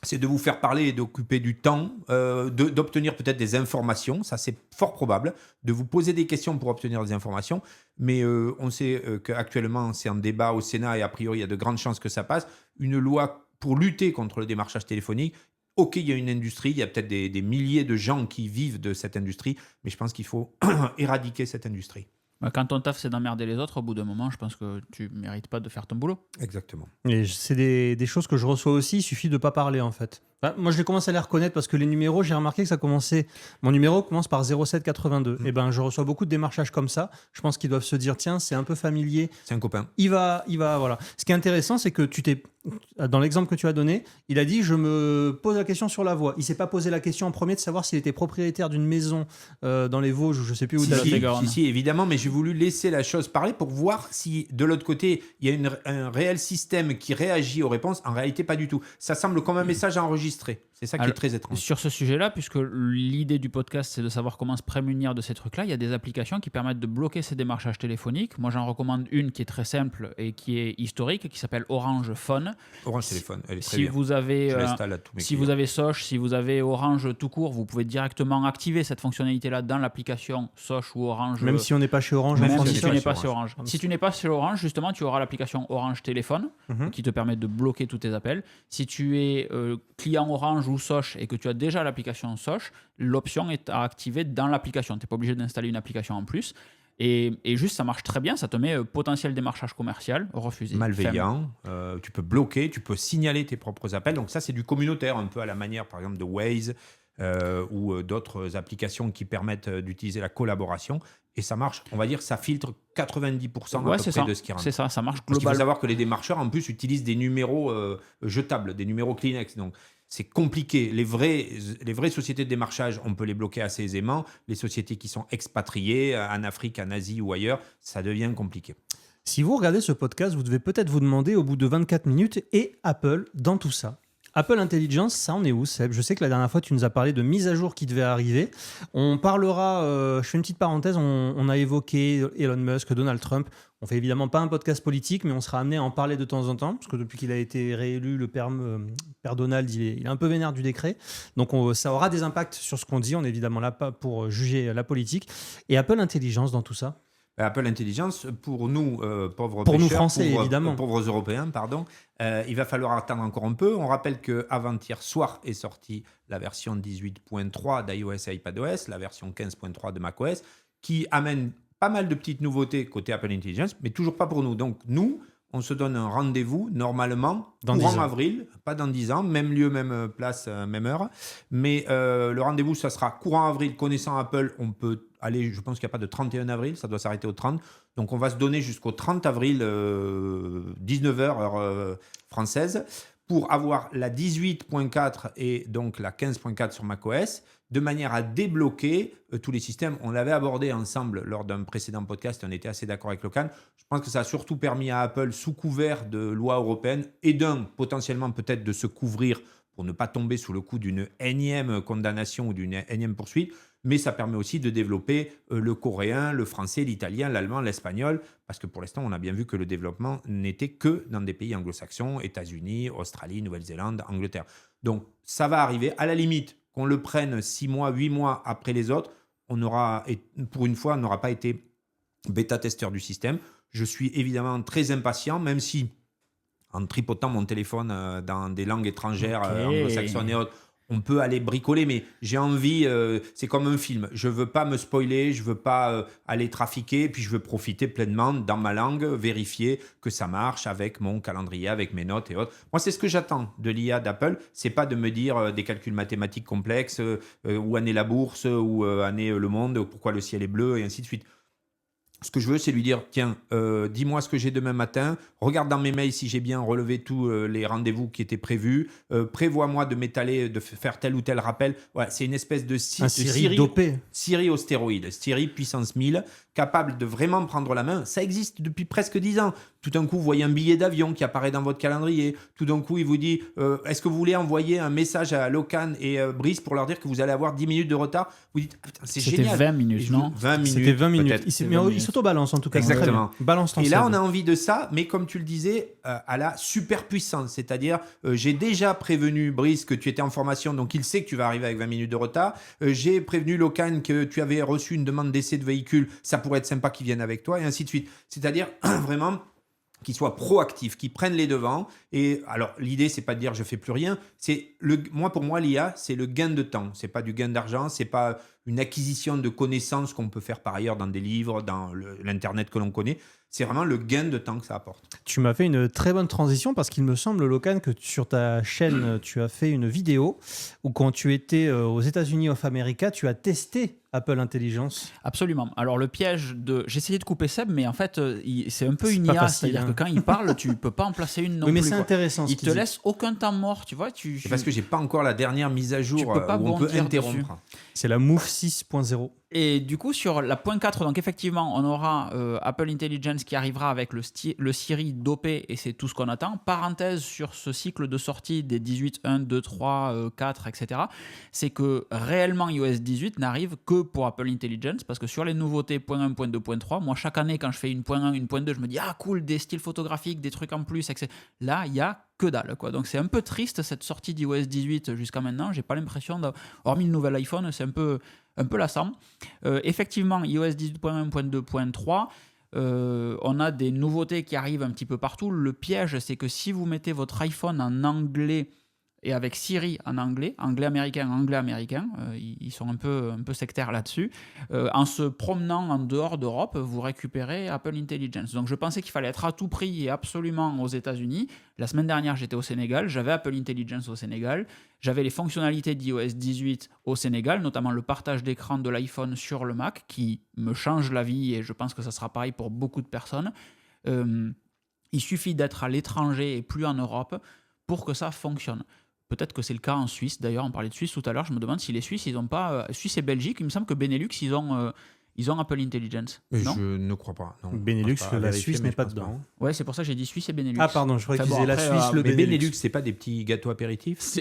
c'est de vous faire parler et d'occuper du temps, d'obtenir peut-être des informations? Ça, c'est fort probable. De vous poser des questions pour obtenir des informations. Mais on sait qu'actuellement, c'est en débat au Sénat et a priori, il y a de grandes chances que ça passe. Une loi pour lutter contre le démarchage téléphonique. Ok, il y a une industrie, il y a peut-être des milliers de gens qui vivent de cette industrie, mais je pense qu'il faut éradiquer cette industrie. Quand ton taf, c'est d'emmerder les autres, au bout d'un moment, je pense que tu ne mérites pas de faire ton boulot. Exactement. Et c'est des choses que je reçois aussi, il suffit de ne pas parler en fait. Moi, je commence à les reconnaître parce que les numéros, j'ai remarqué que ça commençait. Mon numéro commence par 0782. Et je reçois beaucoup de démarchages comme ça. Je pense qu'ils doivent se dire tiens, c'est un peu familier. C'est un copain. Il va, voilà. Ce qui est intéressant, c'est que dans l'exemple que tu as donné, il a dit je me pose la question sur la voie. Il s'est pas posé la question en premier de savoir s'il était propriétaire d'une maison dans les Vosges ou je sais plus où. Si, évidemment, mais j'ai voulu laisser la chose parler pour voir si de l'autre côté il y a un réel système qui réagit aux réponses. En réalité, pas du tout. Ça semble comme un message enregistré. C'est ça qui est très étrange. Sur ce sujet-là, puisque l'idée du podcast, c'est de savoir comment se prémunir de ces trucs-là, il y a des applications qui permettent de bloquer ces démarchages téléphoniques. Moi, j'en recommande une qui est très simple et qui est historique, qui s'appelle Orange Phone. Orange Téléphone, elle est très bien. Vous avez, vous avez Soch, si vous avez Orange tout court, vous pouvez directement activer cette fonctionnalité-là dans l'application Soch ou Orange. Même si on n'est pas chez Orange. Même si tu n'es pas chez Orange. Si tu n'es pas chez Orange, justement, tu auras l'application Orange Téléphone qui te permet de bloquer tous tes appels. Si tu es client Orange ou Soch et que tu as déjà l'application Soch, l'option est à activer dans l'application. Tu n'es pas obligé d'installer une application en plus. Et juste, ça marche très bien. Ça te met potentiel démarchage commercial, refusé. Malveillant. Tu peux bloquer, tu peux signaler tes propres appels. Donc ça, c'est du communautaire, un peu à la manière, par exemple, de Waze ou d'autres applications qui permettent d'utiliser la collaboration. Et ça marche, on va dire, ça filtre 90% à peu près de ce qui rentre. C'est ça, ça marche globalement. Parce qu'il faut savoir que les démarcheurs, en plus, utilisent des numéros jetables, des numéros Kleenex. Donc, c'est compliqué. Les vraies sociétés de démarchage, on peut les bloquer assez aisément. Les sociétés qui sont expatriées en Afrique, en Asie ou ailleurs, ça devient compliqué. Si vous regardez ce podcast, vous devez peut-être vous demander au bout de 24 minutes, et Apple dans tout ça? Apple Intelligence, ça en est où, Seb? Je sais que la dernière fois, tu nous as parlé de mise à jour qui devait arriver. On parlera, je fais une petite parenthèse, on a évoqué Elon Musk, Donald Trump. On fait évidemment pas un podcast politique, mais on sera amené à en parler de temps en temps, parce que depuis qu'il a été réélu, le père Donald, il est un peu vénère du décret. Donc ça aura des impacts sur ce qu'on dit. On est évidemment là pas pour juger la politique. Et Apple Intelligence dans tout ça? Apple Intelligence, pour nous, pauvres pour pêcheurs, nous Français, évidemment. Pauvres Européens, pardon, il va falloir attendre encore un peu. On rappelle qu'avant-hier soir est sortie la version 18.3 d'iOS et iPadOS, la version 15.3 de macOS, qui amène pas mal de petites nouveautés côté Apple Intelligence, mais toujours pas pour nous. Donc nous, on se donne un rendez-vous, normalement, dans courant avril, pas dans 10 ans, même lieu, même place, même heure. Mais le rendez-vous, ça sera courant avril. Connaissant Apple, on peut aller, je pense qu'il n'y a pas de 31 avril, ça doit s'arrêter au 30. Donc, on va se donner jusqu'au 30 avril, 19h, heure française, pour avoir la 18.4 et donc la 15.4 sur macOS, de manière à débloquer tous les systèmes. On l'avait abordé ensemble lors d'un précédent podcast, on était assez d'accord avec Locan. Je pense que ça a surtout permis à Apple, sous couvert de loi européenne, et potentiellement peut-être de se couvrir pour ne pas tomber sous le coup d'une énième condamnation ou d'une énième poursuite, mais ça permet aussi de développer le coréen, le français, l'italien, l'allemand, l'espagnol, parce que pour l'instant, on a bien vu que le développement n'était que dans des pays anglo-saxons, États-Unis, Australie, Nouvelle-Zélande, Angleterre. Donc, ça va arriver. À la limite, qu'on le prenne 6 mois, 8 mois après les autres, pour une fois, on n'aura pas été bêta-testeur du système. Je suis évidemment très impatient, même si, en tripotant mon téléphone dans des langues étrangères, anglo-saxonnes et autres, on peut aller bricoler, mais j'ai envie, c'est comme un film, je ne veux pas me spoiler, je ne veux pas aller trafiquer, puis je veux profiter pleinement dans ma langue, vérifier que ça marche avec mon calendrier, avec mes notes et autres. Moi, c'est ce que j'attends de l'IA d'Apple, c'est pas de me dire des calculs mathématiques complexes, où en est la bourse, où en est le monde, pourquoi le ciel est bleu, et ainsi de suite. Ce que je veux, c'est lui dire, tiens, dis-moi ce que j'ai demain matin, regarde dans mes mails si j'ai bien relevé tous les rendez-vous qui étaient prévus, prévois-moi de m'étaler, de faire tel ou tel rappel. Voilà, c'est une espèce de Siri dopé. Siri aux stéroïdes, Siri puissance 1000, capable de vraiment prendre la main. Ça existe depuis presque 10 ans. Tout d'un coup, vous voyez un billet d'avion qui apparaît dans votre calendrier. Tout d'un coup, il vous dit, est-ce que vous voulez envoyer un message à Locan et Brice pour leur dire que vous allez avoir 10 minutes de retard? Vous dites, ah, putain, c'est génial. C'était 20 minutes, non? 20 minutes. C'était 20 minutes. Peut-être. Il s'auto-balance en tout cas. Exactement. Balance ton Et là, sel. on a envie de ça, mais comme tu le disais, à la super puissance. C'est-à-dire, j'ai déjà prévenu Brice que tu étais en formation, donc il sait que tu vas arriver avec 20 minutes de retard. J'ai prévenu Locan que tu avais reçu une demande d'essai de véhicule. Ça pourrait être sympa qu'il vienne avec toi, et ainsi de suite. C'est-à-dire, vraiment, qu'ils soient proactifs, qu'ils prennent les devants. Et alors, l'idée, c'est pas de dire je fais plus rien. Pour moi, l'IA, c'est le gain de temps. C'est pas du gain d'argent. C'est pas une acquisition de connaissances qu'on peut faire par ailleurs dans des livres, dans l'internet que l'on connaît. C'est vraiment le gain de temps que ça apporte. Tu m'as fait une très bonne transition parce qu'il me semble, Locan, que sur ta chaîne, tu as fait une vidéo où quand tu étais aux États-Unis of America, tu as testé Apple Intelligence. Absolument. Alors le piège j'ai essayé de couper Seb, mais en fait c'est un peu une pas IA, facile, c'est-à-dire que quand il parle, tu peux pas en placer une non oui, mais plus. c'est intéressant. Il te laisse aucun temps mort, tu vois. C'est parce que j'ai pas encore la dernière mise à jour peux pas où on peut bondir interrompre. dessus. C'est la Move 6.0. Et du coup, sur la point 4, donc effectivement, on aura Apple Intelligence qui arrivera avec le Siri dopé, et c'est tout ce qu'on attend. Parenthèse sur ce cycle de sortie des 18, 1, 2, 3, 4, etc. C'est que réellement iOS 18 n'arrive que pour Apple Intelligence, parce que sur les nouveautés point 1, point 2, point 3, moi chaque année quand je fais une point 1, une point 2, je me dis ah cool, des styles photographiques, des trucs en plus, etc. Là, il y a que dalle, quoi. Donc c'est un peu triste cette sortie d'iOS 18 jusqu'à maintenant. J'ai pas l'impression hormis le nouvel iPhone, c'est un peu lassant. Effectivement, iOS 18.1, point 2, point 3, on a des nouveautés qui arrivent un petit peu partout. Le piège, c'est que si vous mettez votre iPhone en anglais et avec Siri en anglais américain, ils sont un peu sectaires là-dessus, en se promenant en dehors d'Europe, vous récupérez Apple Intelligence. Donc je pensais qu'il fallait être à tout prix et absolument aux États-Unis. La semaine dernière, j'étais au Sénégal, j'avais Apple Intelligence au Sénégal, j'avais les fonctionnalités d'iOS 18 au Sénégal, notamment le partage d'écran de l'iPhone sur le Mac, qui me change la vie, et je pense que ça sera pareil pour beaucoup de personnes. Il suffit d'être à l'étranger et plus en Europe pour que ça fonctionne. Peut-être que c'est le cas en Suisse. D'ailleurs, on parlait de Suisse tout à l'heure. Je me demande si les Suisses, ils n'ont pas... Suisse et Belgique, il me semble que Benelux, ils ont Apple Intelligence. Non, je ne crois pas. Non, Benelux, pas la vérifier, Suisse mais n'est je pas pense dedans. Ouais, c'est pour ça que j'ai dit Suisse et Benelux. Ah pardon, je croyais qu'ils bon, disaient la après, Suisse, le Mais Benelux. Benelux, c'est pas des petits gâteaux apéritifs?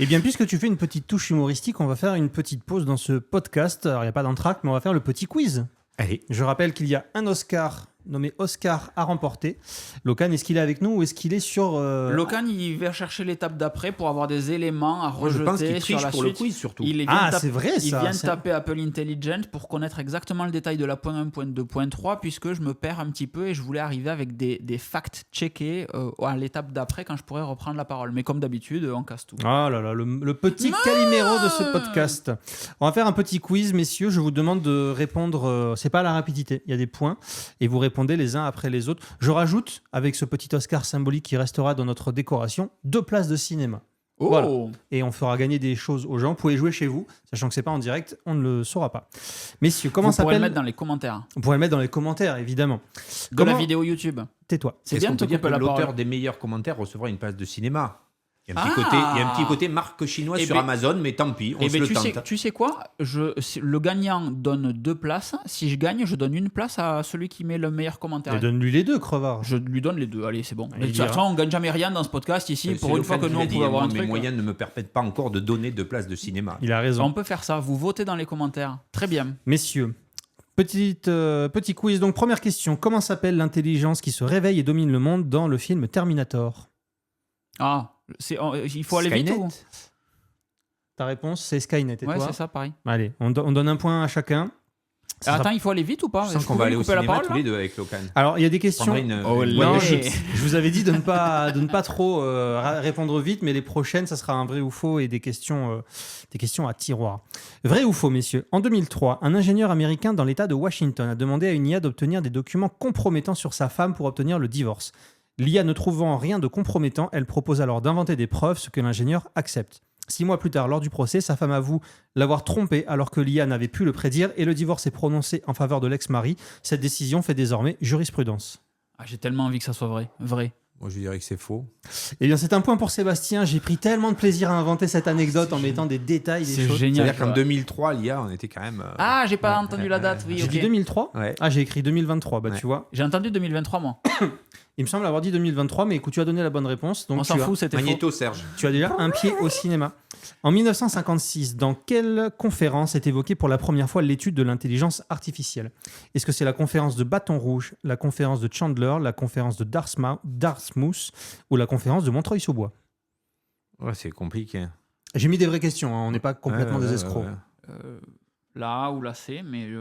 Et bien, puisque tu fais une petite touche humoristique, on va faire une petite pause dans ce podcast. Alors, il n'y a pas d'entracte, mais on va faire le petit quiz. Allez. Je rappelle qu'il y a un Oscar nommé Oscar à remporter. Locan, est-ce qu'il est avec nous ou est-ce qu'il est sur... Locan, il va chercher l'étape d'après pour avoir des éléments à rejeter. Je pense qu'il sur triche la pour le suite. quiz, surtout. C'est vrai, il ça. vient de taper Apple Intelligence pour connaître exactement le détail de la point 1, point 2, point 3, puisque je me perds un petit peu et je voulais arriver avec des facts checkés à l'étape d'après quand je pourrais reprendre la parole. Mais comme d'habitude, on casse tout. Ah là là, le petit Calimero de ce podcast. On va faire un petit quiz, messieurs. Je vous demande de répondre... c'est pas à la rapidité, il y a des points. Et vous répondez répondez les uns après les autres. Je rajoute, avec ce petit Oscar symbolique qui restera dans notre décoration, 2 places de cinéma. Oh. Voilà. Et on fera gagner des choses aux gens. Vous pouvez jouer chez vous, sachant que c'est pas en direct, on ne le saura pas. Messieurs, comment ça s'appelle ? Vous pourrez le mettre dans les commentaires. Vous pourrez le mettre dans les commentaires, évidemment. De la vidéo YouTube. Tais-toi. C'est Est-ce bien qu'on de te peut dire couper que la l'auteur parole. des meilleurs commentaires recevra une place de cinéma. Il y a Ah. un petit côté marque chinoise Eh sur ben- Amazon, mais tant pis, on Eh se ben, le tente. tu sais quoi, le gagnant donne 2 places. Si je gagne, je donne 1 place à celui qui met le meilleur commentaire. Et donne-lui les 2, crevard. Je lui donne les 2. Allez, c'est bon. Il Mais de toute dira. façon, on gagne jamais rien dans ce podcast ici. C'est Pour une fois que Locan nous, qui on l'a pouvait dit, avoir un moi, truc. mes moyens ne me permettent pas encore de donner 2 places de cinéma. Il a raison. On peut faire ça. Vous votez dans les commentaires. Très bien. Messieurs, petit quiz. Donc, première question. Comment s'appelle l'intelligence qui se réveille et domine le monde dans le film Terminator ? Ah, il faut aller vite Skynet. ou... Ta réponse, c'est Skynet. Et Ouais, toi ? c'est ça, pareil. Allez, on donne un point à chacun. Ça sera- Attends, il faut aller vite ou pas? Je sens Je qu'on peux va lui aller au couper la cinéma parole, tous là les deux avec Locan. Alors, il y a des Je questions. prendrai une- Oh, une- là. Non, Ouais. je vous avais dit de ne pas trop répondre vite, mais les prochaines, ça sera un vrai ou faux et des questions à tiroir. Vrai ou faux, messieurs? En 2003, un ingénieur américain dans l'État de Washington a demandé à une IA d'obtenir des documents compromettants sur sa femme pour obtenir le divorce. L'IA ne trouvant rien de compromettant, elle propose alors d'inventer des preuves, ce que l'ingénieur accepte. 6 mois plus tard, lors du procès, sa femme avoue l'avoir trompé alors que l'IA n'avait pu le prédire et le divorce est prononcé en faveur de l'ex-mari. Cette décision fait désormais jurisprudence. Ah, j'ai tellement envie que ça soit vrai. Vrai. Moi, je dirais que c'est faux. Eh bien, c'est un point pour Sébastien. J'ai pris tellement de plaisir à inventer cette anecdote en mettant des détails, des C'est choses. génial. C'est-à-dire qu'en 2003, l'IA, on était quand même. Ah, j'ai pas entendu la date. Oui, J'ai ok. dit 2003 Ouais. Ah, j'ai écrit 2023. Bah, Ouais. tu vois. J'ai entendu 2023, moi. Il me semble avoir dit 2023, mais écoute, tu as donné la bonne réponse. Donc On s'en fout, c'était faux. Magnéto, Serge. tu as déjà un pied au cinéma. En 1956, dans quelle conférence est évoquée pour la première fois l'étude de l'intelligence artificielle? Est-ce que c'est la conférence de Bâton Rouge, la conférence de Chandler, la conférence de Dartmouth ou la conférence de Montreuil-sous-Bois? Ouais, c'est compliqué. J'ai mis des vraies questions, hein, on n'est pas complètement des escrocs. La A ou la C, mais je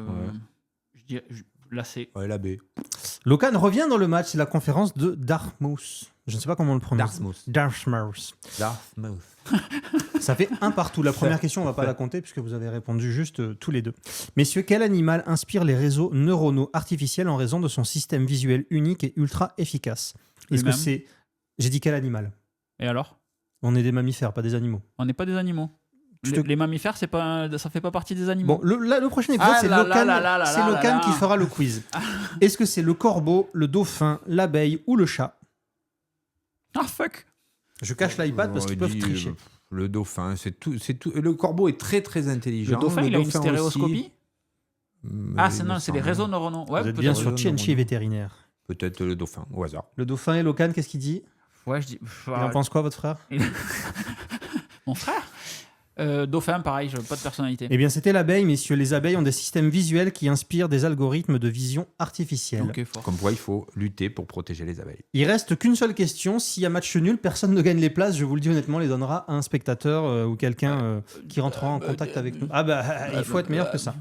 dirais la C. Ouais, la B. Locan revient dans le match, c'est la conférence de Dartmouth. Je ne sais pas comment on le prononce. Dartmouth. Dartmouth. Ça fait 1 partout. La première question, on ne va pas la compter puisque vous avez répondu juste tous les deux. Messieurs, quel animal inspire les réseaux neuronaux artificiels en raison de son système visuel unique et ultra efficace? Est-ce que Lui-même. c'est... J'ai dit quel animal? Et alors? On est des mammifères, pas des animaux. On n'est pas des animaux. Les mammifères, ça fait pas partie des animaux. Bon, le prochain épisode, Ah c'est là Locan, là là là c'est là Locan là. qui fera le quiz. Est-ce que c'est le corbeau, le dauphin, l'abeille ou le chat? Ah fuck! Je cache l'iPad parce qu'ils peuvent tricher. Le dauphin, c'est tout. Le corbeau est très très intelligent. Le dauphin, il a une aussi. stéréoscopie? Ah, c'est les réseaux neuronaux. Ouais, Vous êtes peut-être. bien sur réseaux Tianchi neuronaux. vétérinaire. Peut-être le dauphin, au hasard. Le dauphin et Locan, qu'est-ce qu'il dit? Ouais, je dis. Il en pense quoi, votre frère? Mon frère? Dauphin, pareil, pas de personnalité. Eh bien, c'était l'abeille, messieurs. Les abeilles ont des systèmes visuels qui inspirent des algorithmes de vision artificielle. Ok, fort. Comme quoi, il faut lutter pour protéger les abeilles. Il reste qu'une seule question. S'il y a match nul, personne ne gagne les places. Je vous le dis honnêtement, on les donnera à un spectateur ou quelqu'un qui rentrera en contact avec nous. Ah bah, il faut être meilleur que ça.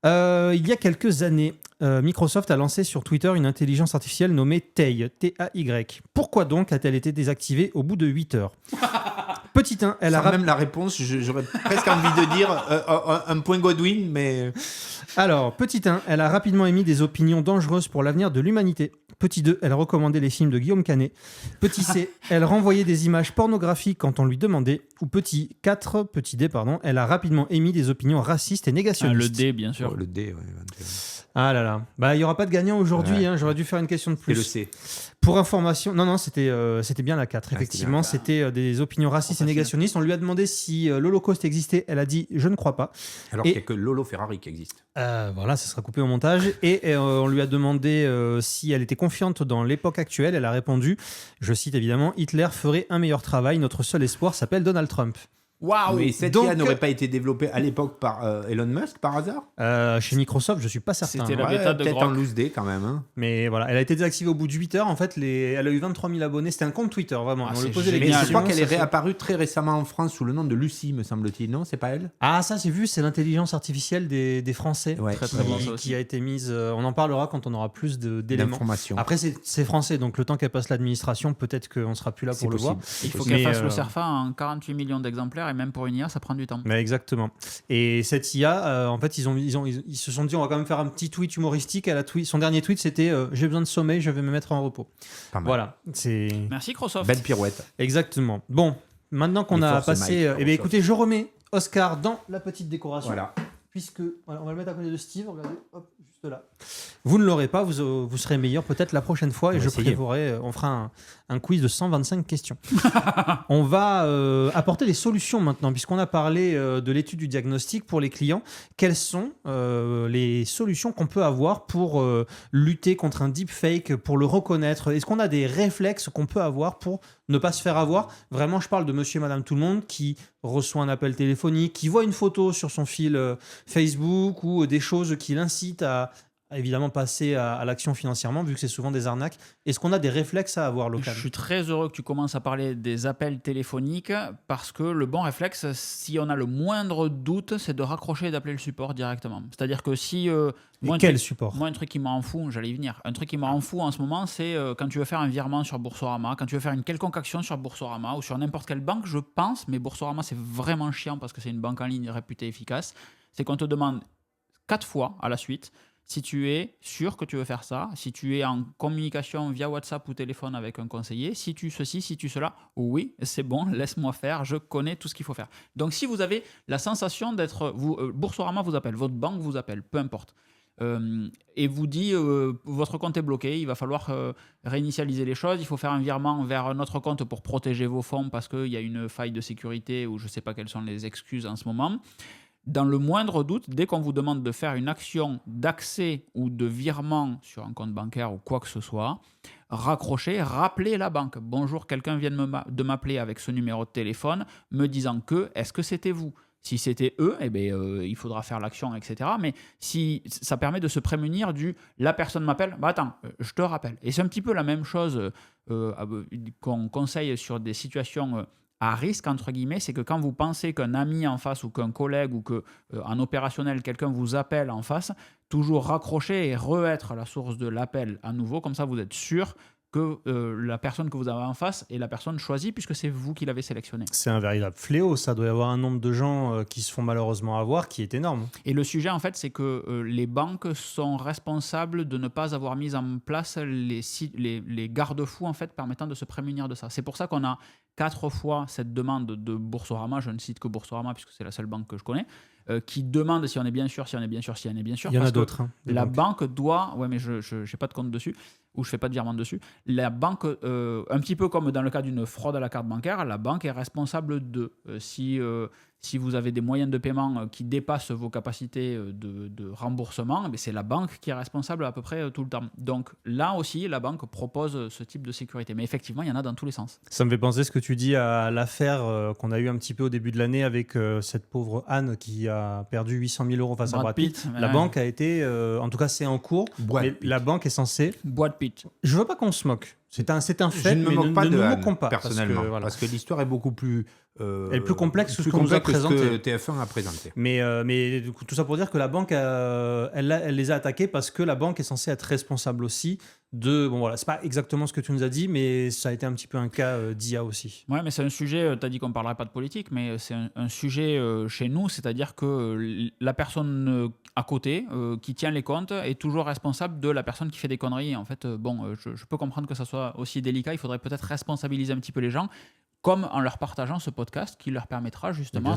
Il y a quelques années, Microsoft a lancé sur Twitter une intelligence artificielle nommée TAY, T-A-Y. Pourquoi donc a-t-elle été désactivée au bout de 8 heures? Petit 1, elle a Sans même la réponse, j'aurais presque envie de dire un point Godwin, mais... Alors, petit 1, elle a rapidement émis des opinions dangereuses pour l'avenir de l'humanité. Petit 2, elle recommandait les films de Guillaume Canet. Petit C, elle renvoyait des images pornographiques quand on lui demandait. Ou petit 4, petit D, pardon, elle a rapidement émis des opinions racistes et Ah, négationnistes. le D, bien sûr. Oh, le D, ouais. Ah là là. Bah, il n'y aura pas de gagnant aujourd'hui, Ouais. hein, j'aurais dû faire une question de Et plus. le C. Pour information, non, c'était bien la 4, effectivement. c'était C'était des opinions racistes et négationnistes. On lui a demandé si l'Holocauste existait. Elle a dit « je ne crois pas ». Alors qu'il n'y a que Lolo Ferrari qui existe. Voilà, ça sera coupé au montage. Et on lui a demandé si elle était confiante dans l'époque actuelle. Elle a répondu, je cite évidemment, « Hitler ferait un meilleur travail. Notre seul espoir s'appelle Donald Trump ». Waouh! Mais cette donc- IA n'aurait pas été développée à l'époque par Elon Musk, par hasard? Chez Microsoft, je suis pas certain. C'était la Ouais, bêta de peut-être Grok. en loose day quand même. Hein. Mais voilà, elle a été désactivée au bout de 8 heures. En fait, elle a eu 23 000 abonnés. C'était un compte Twitter, vraiment. Ah, On lui c'est posait les Mais génial. je questions. crois qu'elle est ça fait- réapparue très récemment en France sous le nom de Lucie, me semble-t-il. Non, c'est pas elle? Ah, ça, j'ai vu, c'est l'intelligence artificielle des Français. Ouais. Très, très bon, ça Qui, aussi. qui a été mise. On en parlera quand on aura plus d'éléments. D'informations. Après, c'est français, donc le temps qu'elle passe l'administration, peut-être qu'on sera plus là C'est pour le voir. possible. Il faut Mais, qu'elle fasse le CERFA en 48 millions d'exemplaires et même pour une IA, ça prend du temps. Mais exactement. Et cette IA, en fait, ils se sont dit, on va quand même faire un petit tweet humoristique. Son dernier tweet, c'était j'ai besoin de sommeil, je vais me mettre en repos. Voilà. Merci Microsoft. Belle pirouette. Exactement. Bon, maintenant qu'on a passé, écoutez, je remets Oscar dans la petite décoration. Voilà. Puisque, voilà, on va le mettre à côté de Steve. Regardez, hop, juste là. Vous ne l'aurez pas, vous serez meilleur peut-être la prochaine fois et je prévoirai, on fera un quiz de 125 questions. On va apporter des solutions maintenant, puisqu'on a parlé de l'étude du diagnostic pour les clients. Quelles sont les solutions qu'on peut avoir pour lutter contre un deepfake, pour le reconnaître? Est-ce qu'on a des réflexes qu'on peut avoir pour ne pas se faire avoir? Vraiment, je parle de monsieur et madame tout le monde qui reçoit un appel téléphonique, qui voit une photo sur son fil Facebook ou des choses qui l'incitent à évidemment passer à l'action financièrement, vu que c'est souvent des arnaques. Est-ce qu'on a des réflexes à avoir localement? Je suis très heureux que tu commences à parler des appels téléphoniques parce que le bon réflexe, si on a le moindre doute, c'est de raccrocher et d'appeler le support directement. C'est-à-dire que si... quel support? Moi, un truc qui me rend fou, j'allais y venir. Un truc qui me rend fou en ce moment, c'est quand tu veux faire un virement sur Boursorama, quand tu veux faire une quelconque action sur Boursorama ou sur n'importe quelle banque, je pense, mais Boursorama, c'est vraiment chiant parce que c'est une banque en ligne réputée efficace, c'est qu'on te demande 4 fois à la suite si tu es sûr que tu veux faire ça, si tu es en communication via WhatsApp ou téléphone avec un conseiller, si tu ceci, si tu cela, oui, c'est bon, laisse-moi faire, je connais tout ce qu'il faut faire. Donc si vous avez la sensation d'être... Boursorama vous appelle, votre banque vous appelle, peu importe, et vous dit votre compte est bloqué, il va falloir réinitialiser les choses, il faut faire un virement vers un autre compte pour protéger vos fonds parce qu'il y a une faille de sécurité ou je ne sais pas quelles sont les excuses en ce moment. Dans le moindre doute, dès qu'on vous demande de faire une action d'accès ou de virement sur un compte bancaire ou quoi que ce soit, raccrochez, rappelez la banque. Bonjour, quelqu'un vient de m'appeler avec ce numéro de téléphone me disant que, est-ce que c'était vous? Si c'était eux, eh bien, il faudra faire l'action, etc. Mais si ça permet de se prémunir du « la personne m'appelle, bah attends, je te rappelle ». Et c'est un petit peu la même chose qu'on conseille sur des situations à risque, entre guillemets, c'est que quand vous pensez qu'un ami en face ou qu'un collègue ou qu'en opérationnel, quelqu'un vous appelle en face, toujours raccrocher et re-être la source de l'appel à nouveau. Comme ça, vous êtes sûr que la personne que vous avez en face est la personne choisie puisque c'est vous qui l'avez sélectionnée. C'est un véritable fléau, ça doit y avoir un nombre de gens qui se font malheureusement avoir qui est énorme. Et le sujet en fait c'est que les banques sont responsables de ne pas avoir mis en place les garde-fous en fait permettant de se prémunir de ça. C'est pour ça qu'on a 4 fois cette demande de Boursorama, je ne cite que Boursorama puisque c'est la seule banque que je connais, qui demande si on est bien sûr, si on est bien sûr, si on est bien sûr. Il y en a d'autres. La banque doit, ouais mais je n'ai pas de compte dessus, ou je ne fais pas de virement dessus, la banque, un petit peu comme dans le cas d'une fraude à la carte bancaire, la banque est responsable de, si vous avez des moyens de paiement qui dépassent vos capacités de remboursement, c'est la banque qui est responsable à peu près tout le temps. Donc là aussi, la banque propose ce type de sécurité. Mais effectivement, il y en a dans tous les sens. Ça me fait penser ce que tu dis à l'affaire qu'on a eu un petit peu au début de l'année avec cette pauvre Anne qui a perdu 800 000 euros face à Brad Pitt. La banque a été, en tout cas c'est en cours, mais la banque est censée... Brad Pitt. Je veux pas qu'on se moque. C'est un fait, je ne me moque pas de nous Anne, moquons pas. Personnellement, parce que l'histoire est beaucoup plus... elle est plus complexe que ce qu'on nous a présenté. Que ce que TF1 a présenté. Mais du coup, tout ça pour dire que la banque, elle les a attaqués parce que la banque est censée être responsable aussi de... Bon voilà, c'est pas exactement ce que tu nous as dit, mais ça a été un petit peu un cas d'IA aussi. Ouais, mais c'est un sujet, tu as dit qu'on ne parlerait pas de politique, mais c'est un sujet chez nous, c'est-à-dire que la personne à côté qui tient les comptes est toujours responsable de la personne qui fait des conneries. En fait, je peux comprendre que ça soit aussi délicat, il faudrait peut-être responsabiliser un petit peu les gens, comme en leur partageant ce podcast qui leur permettra justement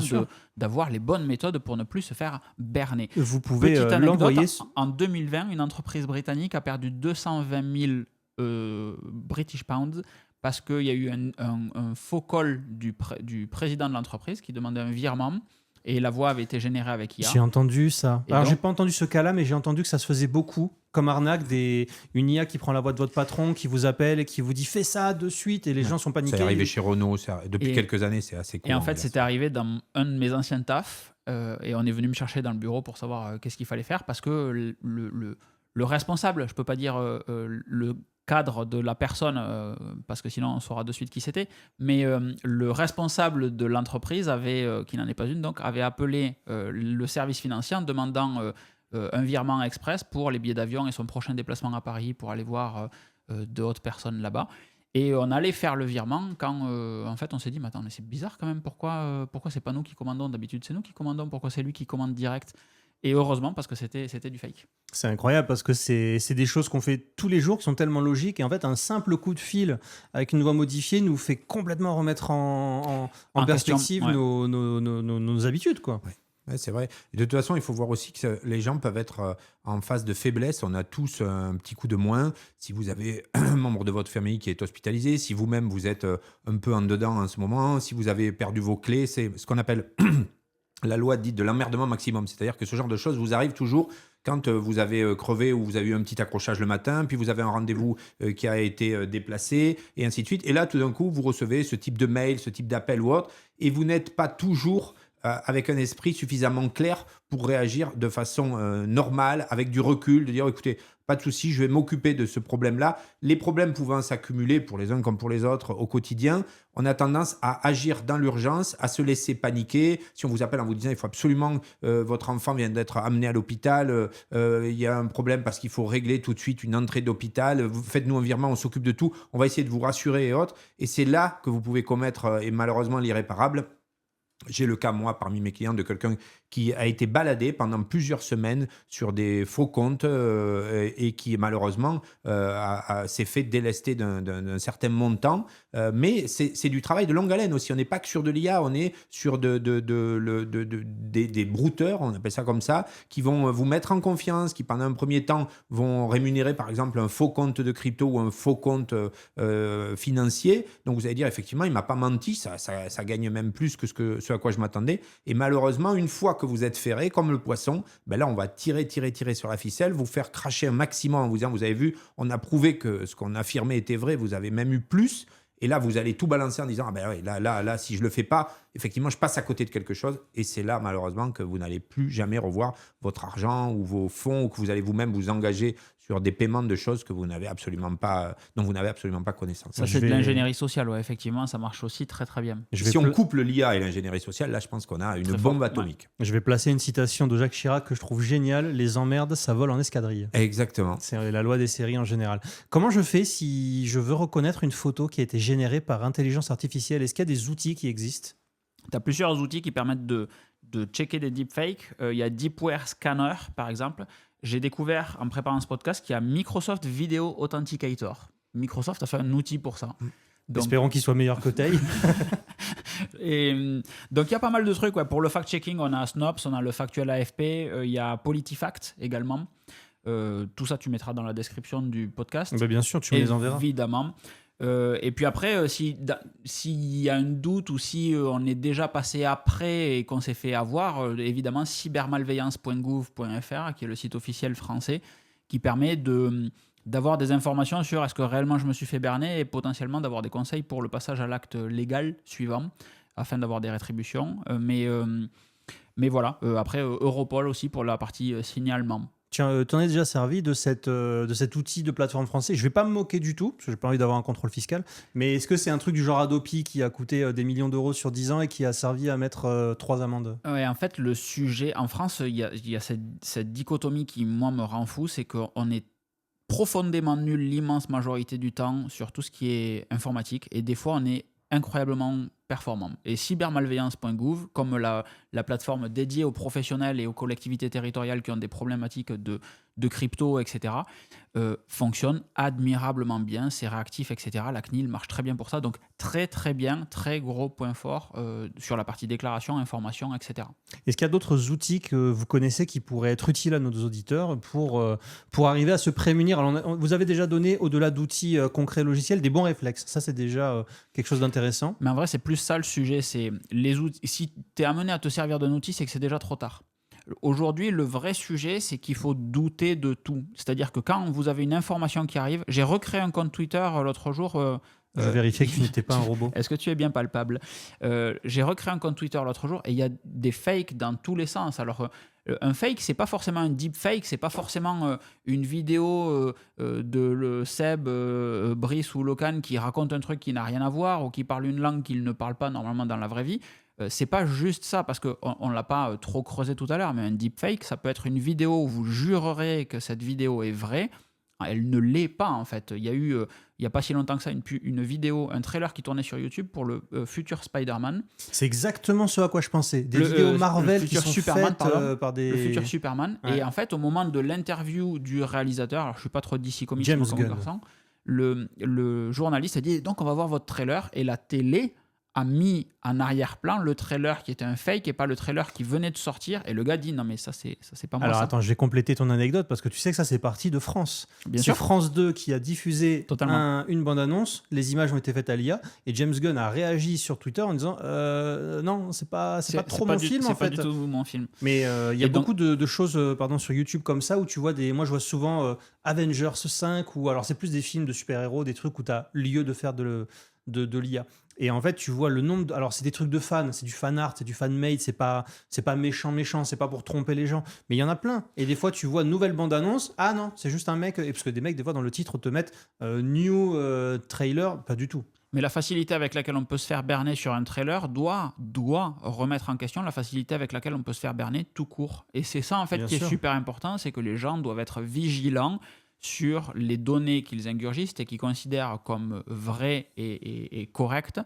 d'avoir les bonnes méthodes pour ne plus se faire berner. Vous pouvez l'envoyer. En 2020, une entreprise britannique a perdu 220 000 British Pounds parce qu'il y a eu un faux call du président de l'entreprise qui demandait un virement. Et la voix avait été générée avec IA. J'ai entendu ça. Alors, j'ai pas entendu ce cas-là, mais j'ai entendu que ça se faisait beaucoup comme arnaque. Une IA qui prend la voix de votre patron, qui vous appelle et qui vous dit « fais ça de suite » et les gens sont paniqués. C'est arrivé chez Renault depuis quelques années, c'est assez courant. Et en fait, c'était arrivé dans un de mes anciens tafs et on est venu me chercher dans le bureau pour savoir qu'est-ce qu'il fallait faire parce que le responsable, je peux pas dire le cadre de la personne, parce que sinon on saura de suite qui c'était, mais le responsable de l'entreprise, qui n'en est pas une, donc, avait appelé le service financier en demandant un virement express pour les billets d'avion et son prochain déplacement à Paris pour aller voir d'autres personnes là-bas. Et on allait faire le virement quand en fait on s'est dit mais attends, mais c'est bizarre quand même, pourquoi c'est pas nous qui commandons, d'habitude c'est nous qui commandons, pourquoi c'est lui qui commande direct? Et heureusement, parce que c'était du fake. C'est incroyable parce que c'est des choses qu'on fait tous les jours qui sont tellement logiques. Et en fait, un simple coup de fil avec une voix modifiée nous fait complètement remettre en perspective question, nos habitudes, quoi. Ouais. Ouais, c'est vrai. Et de toute façon, il faut voir aussi que les gens peuvent être en phase de faiblesse. On a tous un petit coup de moins. Si vous avez un membre de votre famille qui est hospitalisé, si vous-même vous êtes un peu en dedans en ce moment, si vous avez perdu vos clés, c'est ce qu'on appelle la loi dite de l'emmerdement maximum. C'est-à-dire que ce genre de choses vous arrive toujours quand vous avez crevé ou vous avez eu un petit accrochage le matin, puis vous avez un rendez-vous qui a été déplacé, et ainsi de suite. Et là, tout d'un coup, vous recevez ce type de mail, ce type d'appel ou autre, et vous n'êtes pas toujours avec un esprit suffisamment clair pour réagir de façon normale, avec du recul, de dire écoutez, pas de souci, je vais m'occuper de ce problème-là. Les problèmes pouvant s'accumuler pour les uns comme pour les autres au quotidien, on a tendance à agir dans l'urgence, à se laisser paniquer. Si on vous appelle en vous disant il faut absolument, votre enfant vient d'être amené à l'hôpital, il y a un problème parce qu'il faut régler tout de suite une entrée d'hôpital, faites-nous un virement, on s'occupe de tout, on va essayer de vous rassurer et autres. Et c'est là que vous pouvez commettre, et malheureusement, l'irréparable. J'ai le cas, moi, parmi mes clients, de quelqu'un qui a été baladé pendant plusieurs semaines sur des faux comptes et qui, malheureusement, s'est fait délester d'un certain montant. Mais c'est du travail de longue haleine aussi. On n'est pas que sur de l'IA, on est sur des brouteurs, on appelle ça comme ça, qui vont vous mettre en confiance, qui, pendant un premier temps, vont rémunérer, par exemple, un faux compte de crypto ou un faux compte financier. Donc, vous allez dire, effectivement, il ne m'a pas menti, ça gagne même plus que ce à quoi je m'attendais. Et malheureusement, une fois que vous êtes ferré, comme le poisson, ben là, on va tirer sur la ficelle, vous faire cracher un maximum en vous disant, vous avez vu, on a prouvé que ce qu'on affirmait était vrai, vous avez même eu plus. Et là, vous allez tout balancer en disant, ah ben oui, là, si je ne le fais pas, effectivement, je passe à côté de quelque chose. Et c'est là, malheureusement, que vous n'allez plus jamais revoir votre argent ou vos fonds, ou que vous allez vous-même vous engager sur des paiements de choses que vous n'avez absolument pas, dont vous n'avez absolument pas connaissance. Ça, c'est de l'ingénierie sociale, ouais, effectivement, ça marche aussi très très bien. Si on couple l'IA et l'ingénierie sociale, là, je pense qu'on a une bombe atomique. Ouais. Je vais placer une citation de Jacques Chirac que je trouve géniale. Les emmerdes, ça vole en escadrille. Exactement. C'est la loi des séries en général. Comment je fais si je veux reconnaître une photo qui a été générée par intelligence artificielle? Est-ce qu'il y a des outils qui existent? Tu as plusieurs outils qui permettent de checker des deepfakes. Il y a Deepware Scanner, par exemple. J'ai découvert, en préparant ce podcast, qu'il y a Microsoft Video Authenticator. Microsoft a fait un outil pour ça. Donc, espérons qu'il soit meilleur que Tay. Et donc, il y a pas mal de trucs. Ouais. Pour le fact-checking, on a Snops, on a le Factuel AFP, il y a PolitiFact également. Tout ça, tu mettras dans la description du podcast. Ben bien sûr, tu me les enverras. Évidemment. Et puis après, s'il y a un doute ou si on est déjà passé après et qu'on s'est fait avoir, évidemment, cybermalveillance.gouv.fr, qui est le site officiel français, qui permet d'avoir des informations sur est-ce que réellement je me suis fait berner et potentiellement d'avoir des conseils pour le passage à l'acte légal suivant, afin d'avoir des rétributions. Mais voilà, après, Europol aussi pour la partie signalement. Tiens, tu en es déjà servi de cet outil de plateforme français? Je ne vais pas me moquer du tout, parce que je n'ai pas envie d'avoir un contrôle fiscal, mais est-ce que c'est un truc du genre Adopi qui a coûté des millions d'euros sur 10 ans et qui a servi à mettre 3 amendes? Ouais, en fait, le sujet, en France, il y a cette dichotomie qui, moi, me rend fou, c'est qu'on est profondément nul l'immense majorité du temps sur tout ce qui est informatique, et des fois, on est incroyablement performant. Et cybermalveillance.gouv, comme la plateforme dédiée aux professionnels et aux collectivités territoriales qui ont des problématiques de crypto, etc., fonctionne admirablement bien, c'est réactif, etc. La CNIL marche très bien pour ça, donc très très bien, très gros point fort sur la partie déclaration, information, etc. Est-ce qu'il y a d'autres outils que vous connaissez qui pourraient être utiles à nos auditeurs pour arriver à se prémunir? Alors, vous avez déjà donné, au-delà d'outils concrets logiciels, des bons réflexes. Ça, c'est déjà quelque chose d'intéressant. Mais en vrai, c'est plus ça le sujet. C'est les outils. Si tu es amené à te servir d'un outil, c'est que c'est déjà trop tard. Aujourd'hui, le vrai sujet, c'est qu'il faut douter de tout. C'est-à-dire que quand vous avez une information qui arrive, j'ai recréé un compte Twitter l'autre jour. Je vérifiais que tu n'étais pas un robot. Est-ce que tu es bien palpable? J'ai recréé un compte Twitter l'autre jour et il y a des fakes dans tous les sens. Alors, un fake, c'est pas forcément un deep fake, c'est pas forcément une vidéo de Seb, Brice ou Locan qui raconte un truc qui n'a rien à voir ou qui parle une langue qu'il ne parle pas normalement dans la vraie vie. C'est pas juste ça, parce qu'on ne l'a pas trop creusé tout à l'heure, mais un deepfake, ça peut être une vidéo où vous jurerez que cette vidéo est vraie. Elle ne l'est pas, en fait. Il y il n'y a pas si longtemps que ça, une vidéo, un trailer qui tournait sur YouTube pour le futur Spider-Man. C'est exactement ce à quoi je pensais. Des vidéos Marvel qui sont Superman, faites par des... Le futur Superman. Ouais. Et en fait, au moment de l'interview du réalisateur, alors je ne suis pas trop DC Comics, James Gunn. Le journaliste a dit, donc on va voir votre trailer, et la télé a mis en arrière-plan le trailer qui était un fake et pas le trailer qui venait de sortir, et le gars dit non mais ça c'est pas moi. Alors ça. attends, je vais compléter ton anecdote parce que tu sais que ça c'est parti de France. Bien c'est sûr. France 2 qui a diffusé Totalement. une bande-annonce, les images ont été faites à l'IA et James Gunn a réagi sur Twitter en disant non, c'est pas trop mon film en fait. C'est pas du tout mon film. Mais il y a beaucoup de choses sur YouTube comme ça où tu vois moi je vois souvent Avengers 5 ou alors c'est plus des films de super-héros, des trucs où tu as lieu de faire de l'IA. Et en fait, tu vois le nombre. Alors, c'est des trucs de fans, c'est du fan art, c'est du fan made, c'est pas méchant, c'est pas pour tromper les gens. Mais il y en a plein. Et des fois, tu vois nouvelle bande-annonce. Ah non, c'est juste un mec. Et parce que des mecs, des fois, dans le titre, te mettent new trailer, pas du tout. Mais la facilité avec laquelle on peut se faire berner sur un trailer doit remettre en question la facilité avec laquelle on peut se faire berner tout court. Et c'est ça, en fait, qui est super important, c'est que les gens doivent être vigilants sur les données qu'ils ingurgitent et qu'ils considèrent comme vraies et correctes,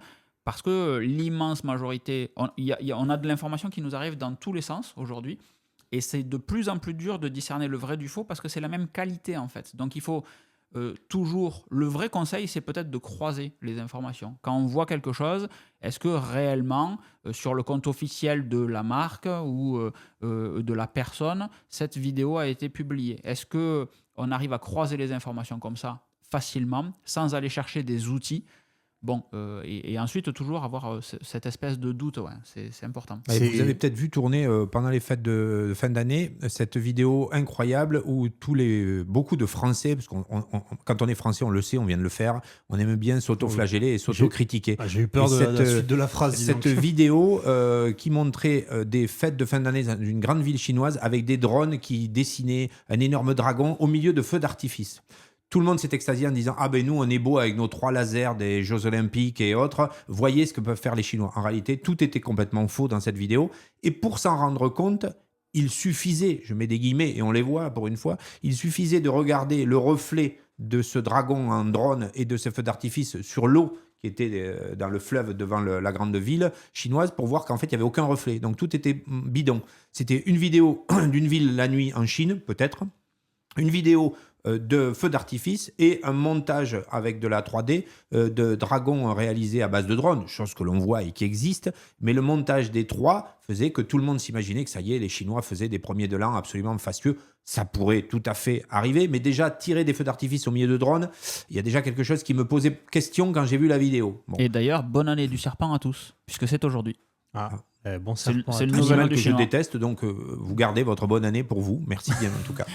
parce que l'immense majorité, on a de l'information qui nous arrive dans tous les sens aujourd'hui, et c'est de plus en plus dur de discerner le vrai du faux, parce que c'est la même qualité en fait. Donc il faut toujours, le vrai conseil, c'est peut-être de croiser les informations. Quand on voit quelque chose, est-ce que réellement, sur le compte officiel de la marque ou de la personne, cette vidéo a été publiée? Est-ce qu'on arrive à croiser les informations comme ça facilement, sans aller chercher des outils? Bon, et ensuite, toujours avoir cette espèce de doute, ouais, c'est important. Vous avez peut-être vu tourner pendant les fêtes de fin d'année cette vidéo incroyable où beaucoup de Français, parce que quand on est Français, on le sait, on vient de le faire, on aime bien s'auto-flageller et s'auto-critiquer. J'ai eu peur de la suite de la phrase. Cette vidéo qui montrait des fêtes de fin d'année dans une grande ville chinoise avec des drones qui dessinaient un énorme dragon au milieu de feux d'artifice. Tout le monde s'est extasié en disant « Ah ben nous, on est beau avec nos 3 lasers des Jeux Olympiques et autres. Voyez ce que peuvent faire les Chinois. » En réalité, tout était complètement faux dans cette vidéo. Et pour s'en rendre compte, il suffisait, je mets des guillemets et on les voit pour une fois, il suffisait de regarder le reflet de ce dragon en drone et de ce feu d'artifice sur l'eau qui était dans le fleuve devant la grande ville chinoise pour voir qu'en fait, il n'y avait aucun reflet. Donc tout était bidon. C'était une vidéo d'une ville la nuit en Chine, peut-être. Une vidéo de feux d'artifice et un montage avec de la 3D de dragons réalisés à base de drones, chose que l'on voit et qui existe, mais le montage des 3 faisait que tout le monde s'imaginait que ça y est, les Chinois faisaient des premiers de l'an absolument fastueux. Ça pourrait tout à fait arriver, mais déjà tirer des feux d'artifice au milieu de drones, il y a déjà quelque chose qui me posait question quand j'ai vu la vidéo. Bon. Et d'ailleurs, bonne année du serpent à tous, puisque c'est aujourd'hui. Bon serpent. C'est le un nouvel animal an du que chinois. je déteste, donc vous gardez votre bonne année pour vous. Merci bien en tout cas.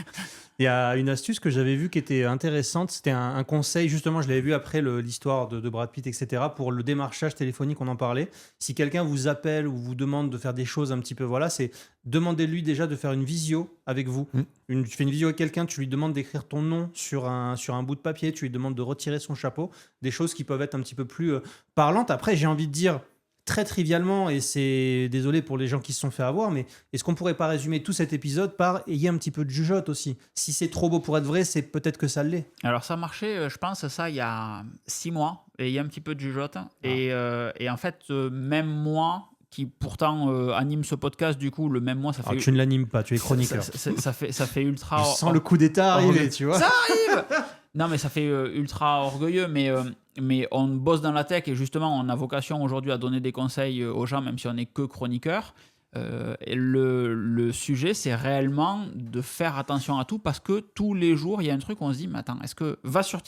Il y a une astuce que j'avais vue qui était intéressante. C'était un conseil, justement, je l'avais vu après l'histoire de Brad Pitt, etc. Pour le démarchage téléphonique, on en parlait. Si quelqu'un vous appelle ou vous demande de faire des choses un petit peu, c'est demandez-lui déjà de faire une visio avec vous. Tu fais une visio avec quelqu'un, tu lui demandes d'écrire ton nom sur un bout de papier, tu lui demandes de retirer son chapeau. Des choses qui peuvent être un petit peu plus parlantes. Après, j'ai envie de dire très trivialement, et c'est désolé pour les gens qui se sont fait avoir, mais est-ce qu'on pourrait pas résumer tout cet épisode par ayez un petit peu de jugeote aussi? Si c'est trop beau pour être vrai, c'est peut-être que ça l'est. Alors ça marchait, je pense, il y a 6 mois, et il y a un petit peu de jugeote. Et en fait, même moi, qui pourtant anime ce podcast, du coup, le même mois, ça fait... Tu ne l'animes pas, tu es chroniqueur. Ça fait ultra... Je sens le coup d'état arriver, tu vois. Ça arrive. Non, mais ça fait ultra orgueilleux, mais on bosse dans la tech et justement, on a vocation aujourd'hui à donner des conseils aux gens, même si on n'est que chroniqueur. Et le sujet, c'est réellement de faire attention à tout parce que tous les jours, il y a un truc où on se dit, mais attends, va sur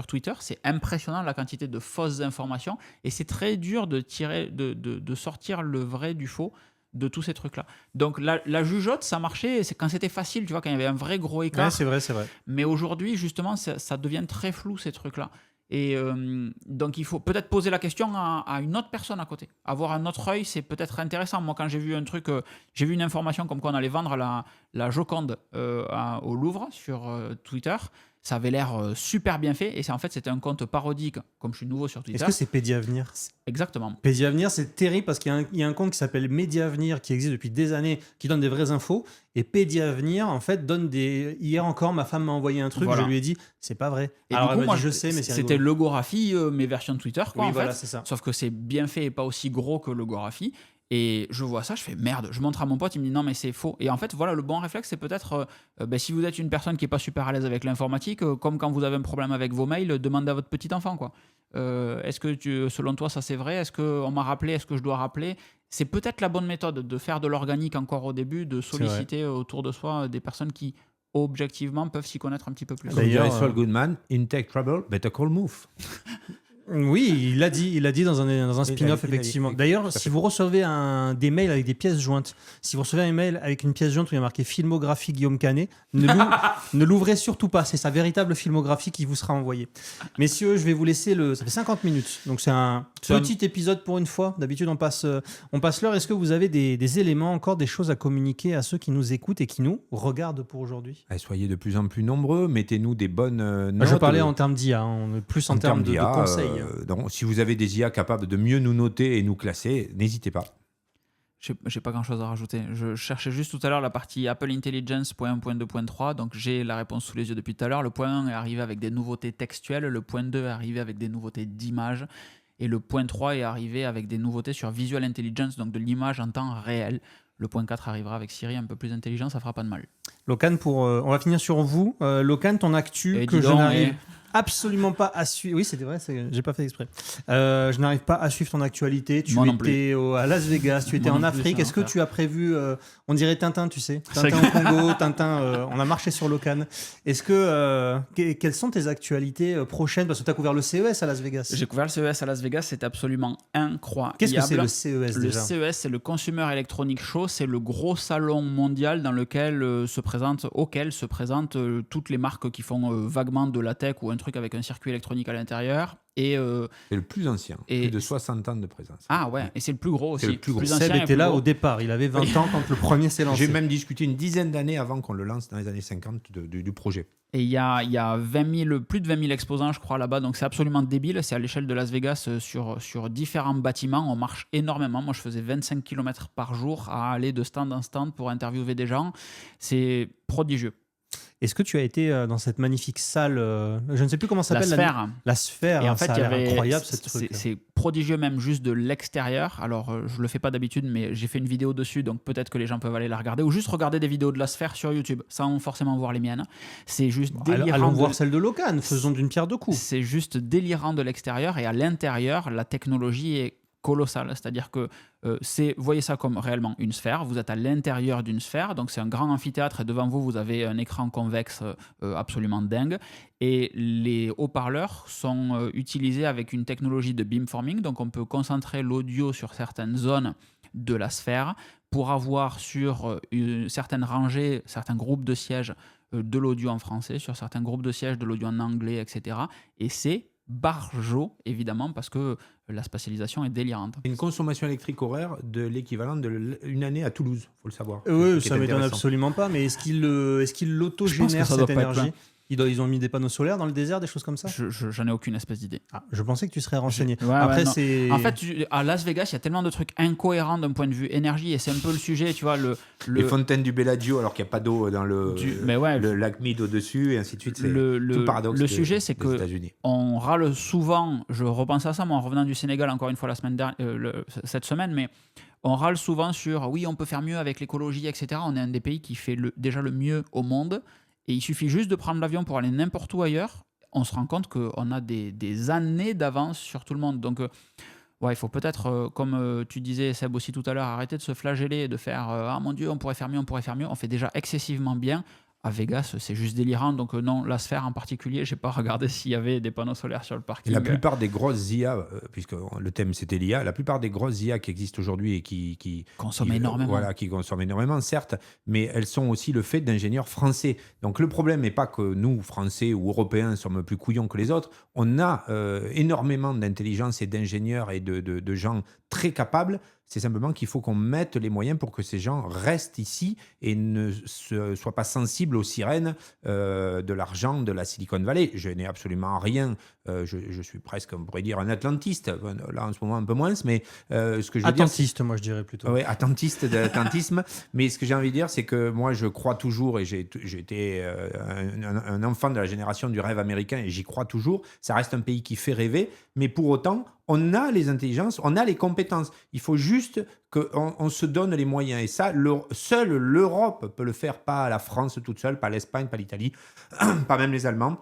Twitter, c'est impressionnant la quantité de fausses informations et c'est très dur de sortir le vrai du faux de tous ces trucs-là. Donc la jugeote, ça marchait c'est quand c'était facile, tu vois, quand il y avait un vrai gros écart. Ouais, c'est vrai. Mais aujourd'hui, justement, ça devient très flou, ces trucs-là. Et donc, il faut peut-être poser la question à une autre personne à côté. Avoir un autre œil, c'est peut-être intéressant. Moi, quand j'ai vu un truc, j'ai vu une information comme quoi on allait vendre la Joconde au Louvre sur Twitter. Ça avait l'air super bien fait. Et en fait, c'était un compte parodique, comme je suis nouveau sur Twitter. Est-ce que c'est Pédiavenir ? Exactement. Pédiavenir, c'est terrible parce qu'il y a un compte qui s'appelle Médiavenir qui existe depuis des années, qui donne des vraies infos. Et Pédiavenir, en fait, donne des. Hier encore, ma femme m'a envoyé un truc, je lui ai dit, c'est pas vrai. Et alors, du coup, elle m'a dit, je sais, mais c'est c'était rigolo. Logographie, mais version Twitter, quoi, Oui, en voilà, fait. c'est ça. Sauf que c'est bien fait et pas aussi gros que Logographie. Et je vois ça, je fais merde. Je montre à mon pote, il me dit non, mais c'est faux. Et en fait, voilà, le bon réflexe, c'est peut-être si vous êtes une personne qui n'est pas super à l'aise avec l'informatique, comme quand vous avez un problème avec vos mails, demandez à votre petit enfant, quoi. Est-ce que selon toi, ça c'est vrai ? Est-ce qu'on m'a rappelé ? Est-ce que je dois rappeler ? C'est peut-être la bonne méthode de faire de l'organique encore au début, de solliciter autour de soi des personnes qui, objectivement, peuvent s'y connaître un petit peu plus. Comme dirait Saul Goodman, in tech trouble, better call move. Oui, il l'a dit dans un spin-off, effectivement. D'ailleurs, si vous recevez des mails avec des pièces jointes, si vous recevez un mail avec une pièce jointe où il y a marqué filmographie Guillaume Canet, ne l'ouvrez surtout pas. C'est sa véritable filmographie qui vous sera envoyée. Messieurs, je vais vous laisser ça fait 50 minutes. Donc, c'est un petit épisode pour une fois. D'habitude, on passe l'heure. Est-ce que vous avez des éléments, encore des choses à communiquer à ceux qui nous écoutent et qui nous regardent pour aujourd'hui ? Soyez de plus en plus nombreux. Mettez-nous des bonnes notes. Je parlais en termes d'IA, plus en termes de conseils. Donc, si vous avez des IA capables de mieux nous noter et nous classer, n'hésitez pas. J'ai pas grand chose à rajouter. Je cherchais juste tout à l'heure la partie Apple Intelligence .1.2.3. Donc j'ai la réponse sous les yeux depuis tout à l'heure. Le point 1 est arrivé avec des nouveautés textuelles. Le point 2 est arrivé avec des nouveautés d'image. Et le point 3 est arrivé avec des nouveautés sur Visual Intelligence, donc de l'image en temps réel. Le point 4 arrivera avec Siri un peu plus intelligent, ça fera pas de mal. Locan, on va finir sur vous. Locan, ton actu que je n'arrive absolument pas à suivre. Oui, c'était vrai, j'ai pas fait exprès. Je n'arrive pas à suivre ton actualité. Tu étais à Las Vegas, tu étais en Afrique. Est-ce que tu as prévu, on dirait Tintin, tu sais, Tintin au Congo, Tintin, on a marché sur Locan. Est-ce que, quelles sont tes actualités prochaines ? Parce que tu as couvert le CES à Las Vegas. J'ai couvert le CES à Las Vegas, c'était absolument incroyable. Qu'est-ce que c'est le CES déjà ? Le CES, c'est le Consumer Electronics Show, c'est le gros salon mondial dans lequel se présentent toutes les marques qui font vaguement de la tech ou un truc avec un circuit électronique à l'intérieur. C'est le plus ancien, plus de 60 ans de présence. Ah ouais, et c'est le plus gros aussi. C'est le plus gros. Seb était là au départ, il avait 20 ans quand le premier s'est lancé. J'ai même discuté une dizaine d'années avant qu'on le lance dans les années 50 du projet. Et il y a plus de 20 000 exposants, je crois, là-bas. Donc c'est absolument débile. C'est à l'échelle de Las Vegas sur différents bâtiments. On marche énormément. Moi, je faisais 25 km par jour à aller de stand en stand pour interviewer des gens. C'est prodigieux. Est-ce que tu as été dans cette magnifique salle, je ne sais plus comment ça s'appelle, la Sphère. La Sphère, et en fait, ça a l'air incroyable ce truc. C'est prodigieux même juste de l'extérieur. Alors, je le fais pas d'habitude, mais j'ai fait une vidéo dessus, donc peut-être que les gens peuvent aller la regarder, ou juste regarder des vidéos de la Sphère sur YouTube, sans forcément voir les miennes. C'est juste délirant. Allons voir celle de Locan, faisons d'une pierre deux coups. C'est juste délirant de l'extérieur, et à l'intérieur, la technologie est colossal, c'est-à-dire que voyez ça comme réellement une sphère, vous êtes à l'intérieur d'une sphère, donc c'est un grand amphithéâtre et devant vous, vous avez un écran convexe absolument dingue, et les haut-parleurs sont utilisés avec une technologie de beamforming, donc on peut concentrer l'audio sur certaines zones de la sphère pour avoir sur certaines rangées, certains groupes de sièges de l'audio en français, sur certains groupes de sièges de l'audio en anglais, etc. Et c'est barjot, évidemment, parce que la spatialisation est délirante. Une consommation électrique horaire de l'équivalent d'une année à Toulouse, il faut le savoir. Oui, ça ne m'étonne absolument pas, mais est-ce qu'il l'autogénère cette énergie ? Ils ont mis des panneaux solaires dans le désert, des choses comme ça ? J'en ai aucune espèce d'idée. Je pensais que tu serais renseigné. Après, en fait, à Las Vegas, il y a tellement de trucs incohérents d'un point de vue énergie, et c'est un peu le sujet, tu vois. Les fontaines du Bellagio, alors qu'il n'y a pas d'eau dans le lac Mead au-dessus, et ainsi de suite. C'est tout le paradoxe. Le sujet, c'est qu'on râle souvent, je repense à ça, moi, en revenant du Sénégal, encore une fois, cette semaine, mais on râle souvent sur, oui, on peut faire mieux avec l'écologie, etc. On est un des pays qui fait déjà le mieux au monde. Et il suffit juste de prendre l'avion pour aller n'importe où ailleurs, on se rend compte qu'on a des années d'avance sur tout le monde. Donc, il faut peut-être, comme tu disais, Seb, aussi tout à l'heure, arrêter de se flageller et de faire « Ah mon Dieu, on pourrait faire mieux, on pourrait faire mieux ». On fait déjà excessivement bien. À Vegas, c'est juste délirant. Donc non, la Sphère en particulier, je n'ai pas regardé s'il y avait des panneaux solaires sur le parking. Et la plupart des grosses IA, puisque le thème c'était l'IA, la plupart des grosses IA qui existent aujourd'hui et qui consomment énormément. Qui consomment énormément, certes, mais elles sont aussi le fait d'ingénieurs français. Donc le problème n'est pas que nous, Français ou Européens, sommes plus couillons que les autres. On a énormément d'intelligence et d'ingénieurs et de gens très capables. C'est simplement qu'il faut qu'on mette les moyens pour que ces gens restent ici et ne soient pas sensibles aux sirènes de l'argent de la Silicon Valley. Je n'ai absolument rien. Je suis presque, on pourrait dire, un atlantiste. Là, en ce moment, un peu moins. Mais ce que je veux dire... Attentiste, moi, je dirais plutôt. Oui, attentiste d'attentisme. Mais ce que j'ai envie de dire, c'est que moi, je crois toujours, et j'ai été un enfant de la génération du rêve américain, et j'y crois toujours. Ça reste un pays qui fait rêver. Mais pour autant, on a les intelligences, on a les compétences. Il faut juste qu'on se donne les moyens. Et ça, seule l'Europe peut le faire, pas la France toute seule, pas l'Espagne, pas l'Italie, pas même les Allemands.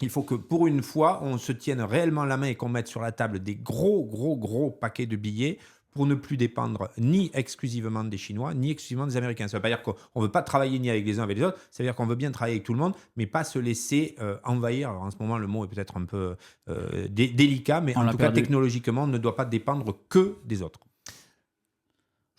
Il faut que, pour une fois, on se tienne réellement la main et qu'on mette sur la table des gros paquets de billets pour ne plus dépendre ni exclusivement des Chinois, ni exclusivement des Américains. Ça ne veut pas dire qu'on ne veut pas travailler ni avec les uns avec les autres, ça veut dire qu'on veut bien travailler avec tout le monde, mais pas se laisser envahir. Alors, en ce moment, le mot est peut-être un peu délicat, mais en tout cas, technologiquement, on ne doit pas dépendre que des autres.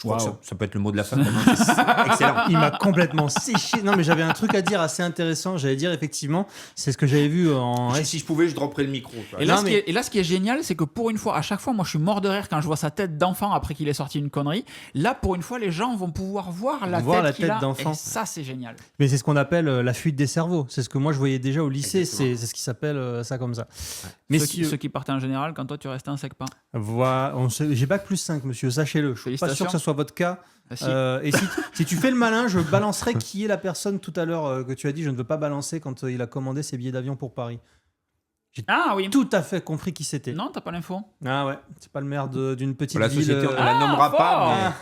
Je crois que ça peut être le mot de la fin. Excellent. Il m'a complètement séché. Non, mais j'avais un truc à dire assez intéressant. J'allais dire, effectivement, c'est ce que j'avais vu en... Si je pouvais, je dropperais le micro. Et là, ce qui est génial, c'est que pour une fois, à chaque fois, moi, je suis mort de rire quand je vois sa tête d'enfant après qu'il ait sorti une connerie. Là, pour une fois, les gens vont pouvoir voir la tête d'enfant. Et ça, c'est génial. Mais c'est ce qu'on appelle la fuite des cerveaux. C'est ce que moi, je voyais déjà au lycée. C'est ce qui s'appelle ça comme ça. Ouais. Mais ceux qui partaient en général, quand toi, tu restais en sec pas. Voilà. J'ai bac +5, monsieur. Sachez-le. Je suis pas sûr que ce soit votre cas. Et si tu fais le malin, je balancerai qui est la personne tout à l'heure que tu as dit je ne veux pas balancer quand il a commandé ses billets d'avion pour Paris. J'ai tout à fait compris qui c'était. Non, t'as pas l'info. Ah ouais, c'est pas le maire d'une petite la ville. Société, on ne la nommera pas.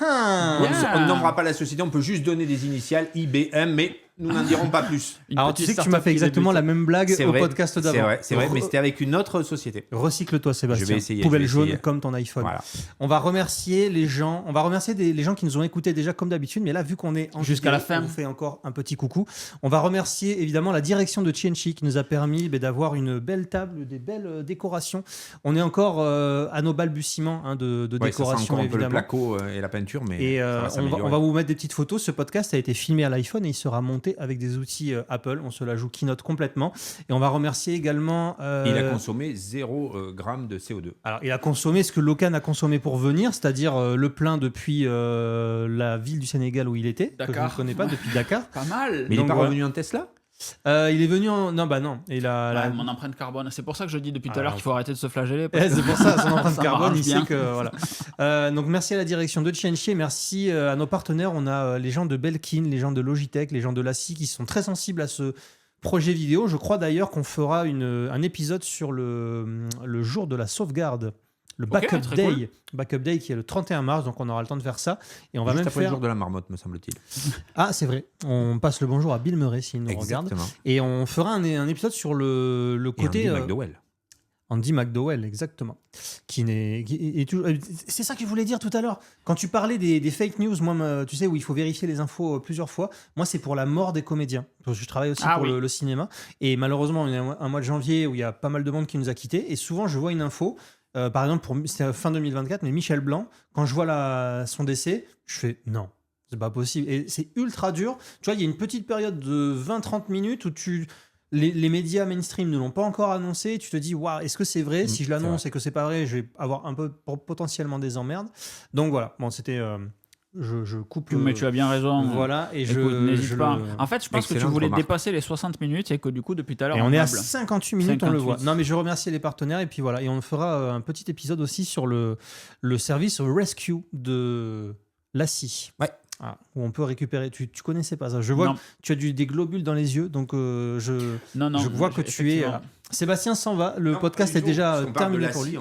Mais... On ne nommera pas la société, on peut juste donner des initiales, IBM, mais nous n'en dirons pas plus. Alors tu sais que tu m'as fait exactement la même blague au podcast d'avant. C'est vrai, mais c'était avec une autre société. Recycle-toi, Sébastien. Je vais essayer. Poubelle jaune comme ton iPhone. Voilà. On va remercier les gens. On va remercier les gens qui nous ont écoutés déjà comme d'habitude, mais là vu qu'on est jusqu'à la fin, on vous fait encore un petit coucou. On va remercier évidemment la direction de Tienchi qui nous a permis d'avoir une belle table, des belles décorations. On est encore à nos balbutiements de décoration, ça sent encore un peu le évidemment. placo et la peinture, mais et on va vous mettre des petites photos. Ce podcast a été filmé à l'iPhone et il sera monté avec des outils Apple. On se la joue keynote complètement. Et on va remercier également... Il a consommé 0 g de CO2. Alors, il a consommé ce que Locan a consommé pour venir, c'est-à-dire le plein depuis la ville du Sénégal où il était, Dakar. que je ne connais pas, depuis Dakar. Pas mal. Mais il n'est pas revenu en Tesla ? Il est venu en... Non. Mon empreinte carbone. C'est pour ça que je dis depuis tout à l'heure qu'il faut arrêter de se flageller. C'est pour ça, son empreinte carbone, il sait que... Voilà. Donc, merci à la direction de Tienchi, merci à nos partenaires. On a les gens de Belkin, les gens de Logitech, les gens de Lassi qui sont très sensibles à ce projet vidéo. Je crois d'ailleurs qu'on fera un épisode sur le jour de la sauvegarde. Le Backup Day, cool. Backup Day qui est le 31 mars, donc on aura le temps de faire ça. Et on va juste même après faire le jour de la marmotte, me semble-t-il. Ah, c'est vrai. On passe le bonjour à Bill Murray s'il nous regarde. Et on fera un épisode sur le côté... Et Andy McDowell. Andy McDowell, exactement. C'est ça que je voulais dire tout à l'heure. Quand tu parlais des fake news, moi, tu sais, où il faut vérifier les infos plusieurs fois, moi, c'est pour la mort des comédiens. Parce que je travaille aussi pour le cinéma. Et malheureusement, il y a un mois de janvier où il y a pas mal de monde qui nous a quittés. Et souvent, je vois une info... par exemple, c'était fin 2024, mais Michel Blanc, quand je vois son décès, je fais non, c'est pas possible. Et c'est ultra dur. Tu vois, il y a une petite période de 20-30 minutes où les médias mainstream ne l'ont pas encore annoncé. Et tu te dis, waouh, est-ce que c'est vrai ? Si je l'annonce et que c'est pas vrai, je vais avoir un peu potentiellement des emmerdes. Donc voilà, bon, c'était... Je coupe Mais tu as bien raison. Voilà, et écoute, n'hésite pas. En fait, je pense que tu voulais dépasser les 60 minutes et que du coup, depuis tout à l'heure. Et on est à 58 minutes, on le voit. Non, mais je remercie les partenaires et puis voilà. Et on fera un petit épisode aussi sur le service Rescue de Lassi. Ouais. Où on peut récupérer. Tu connaissais pas ça. Je vois que tu as des globules dans les yeux, donc je vois que tu es. Sébastien s'en va. Le podcast est déjà terminé pour lui.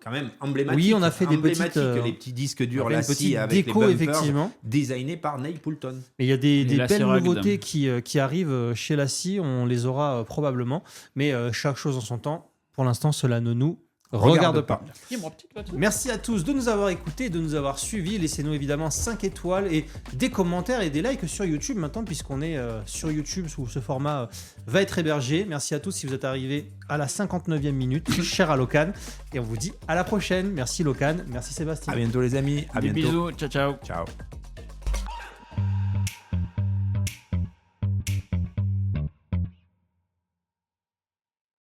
Quand même emblématique. Oui, on a fait des les petits disques durs Lassi avec déco, les bumpers, effectivement, designés par Neil Poulton. Mais il y a des belles nouveautés qui arrivent chez Lassi. On les aura probablement, mais chaque chose en son temps. Pour l'instant, cela ne nous regarde pas. Merci à tous de nous avoir écoutés, de nous avoir suivis. Laissez-nous évidemment 5 étoiles et des commentaires et des likes sur YouTube maintenant, puisqu'on est sur YouTube où ce format va être hébergé. Merci à tous si vous êtes arrivés à la 59e minute, cher à Locan. Et on vous dit à la prochaine. Merci Locan, merci Sébastien. À bientôt les amis. À bientôt. Bisous, ciao. Ciao.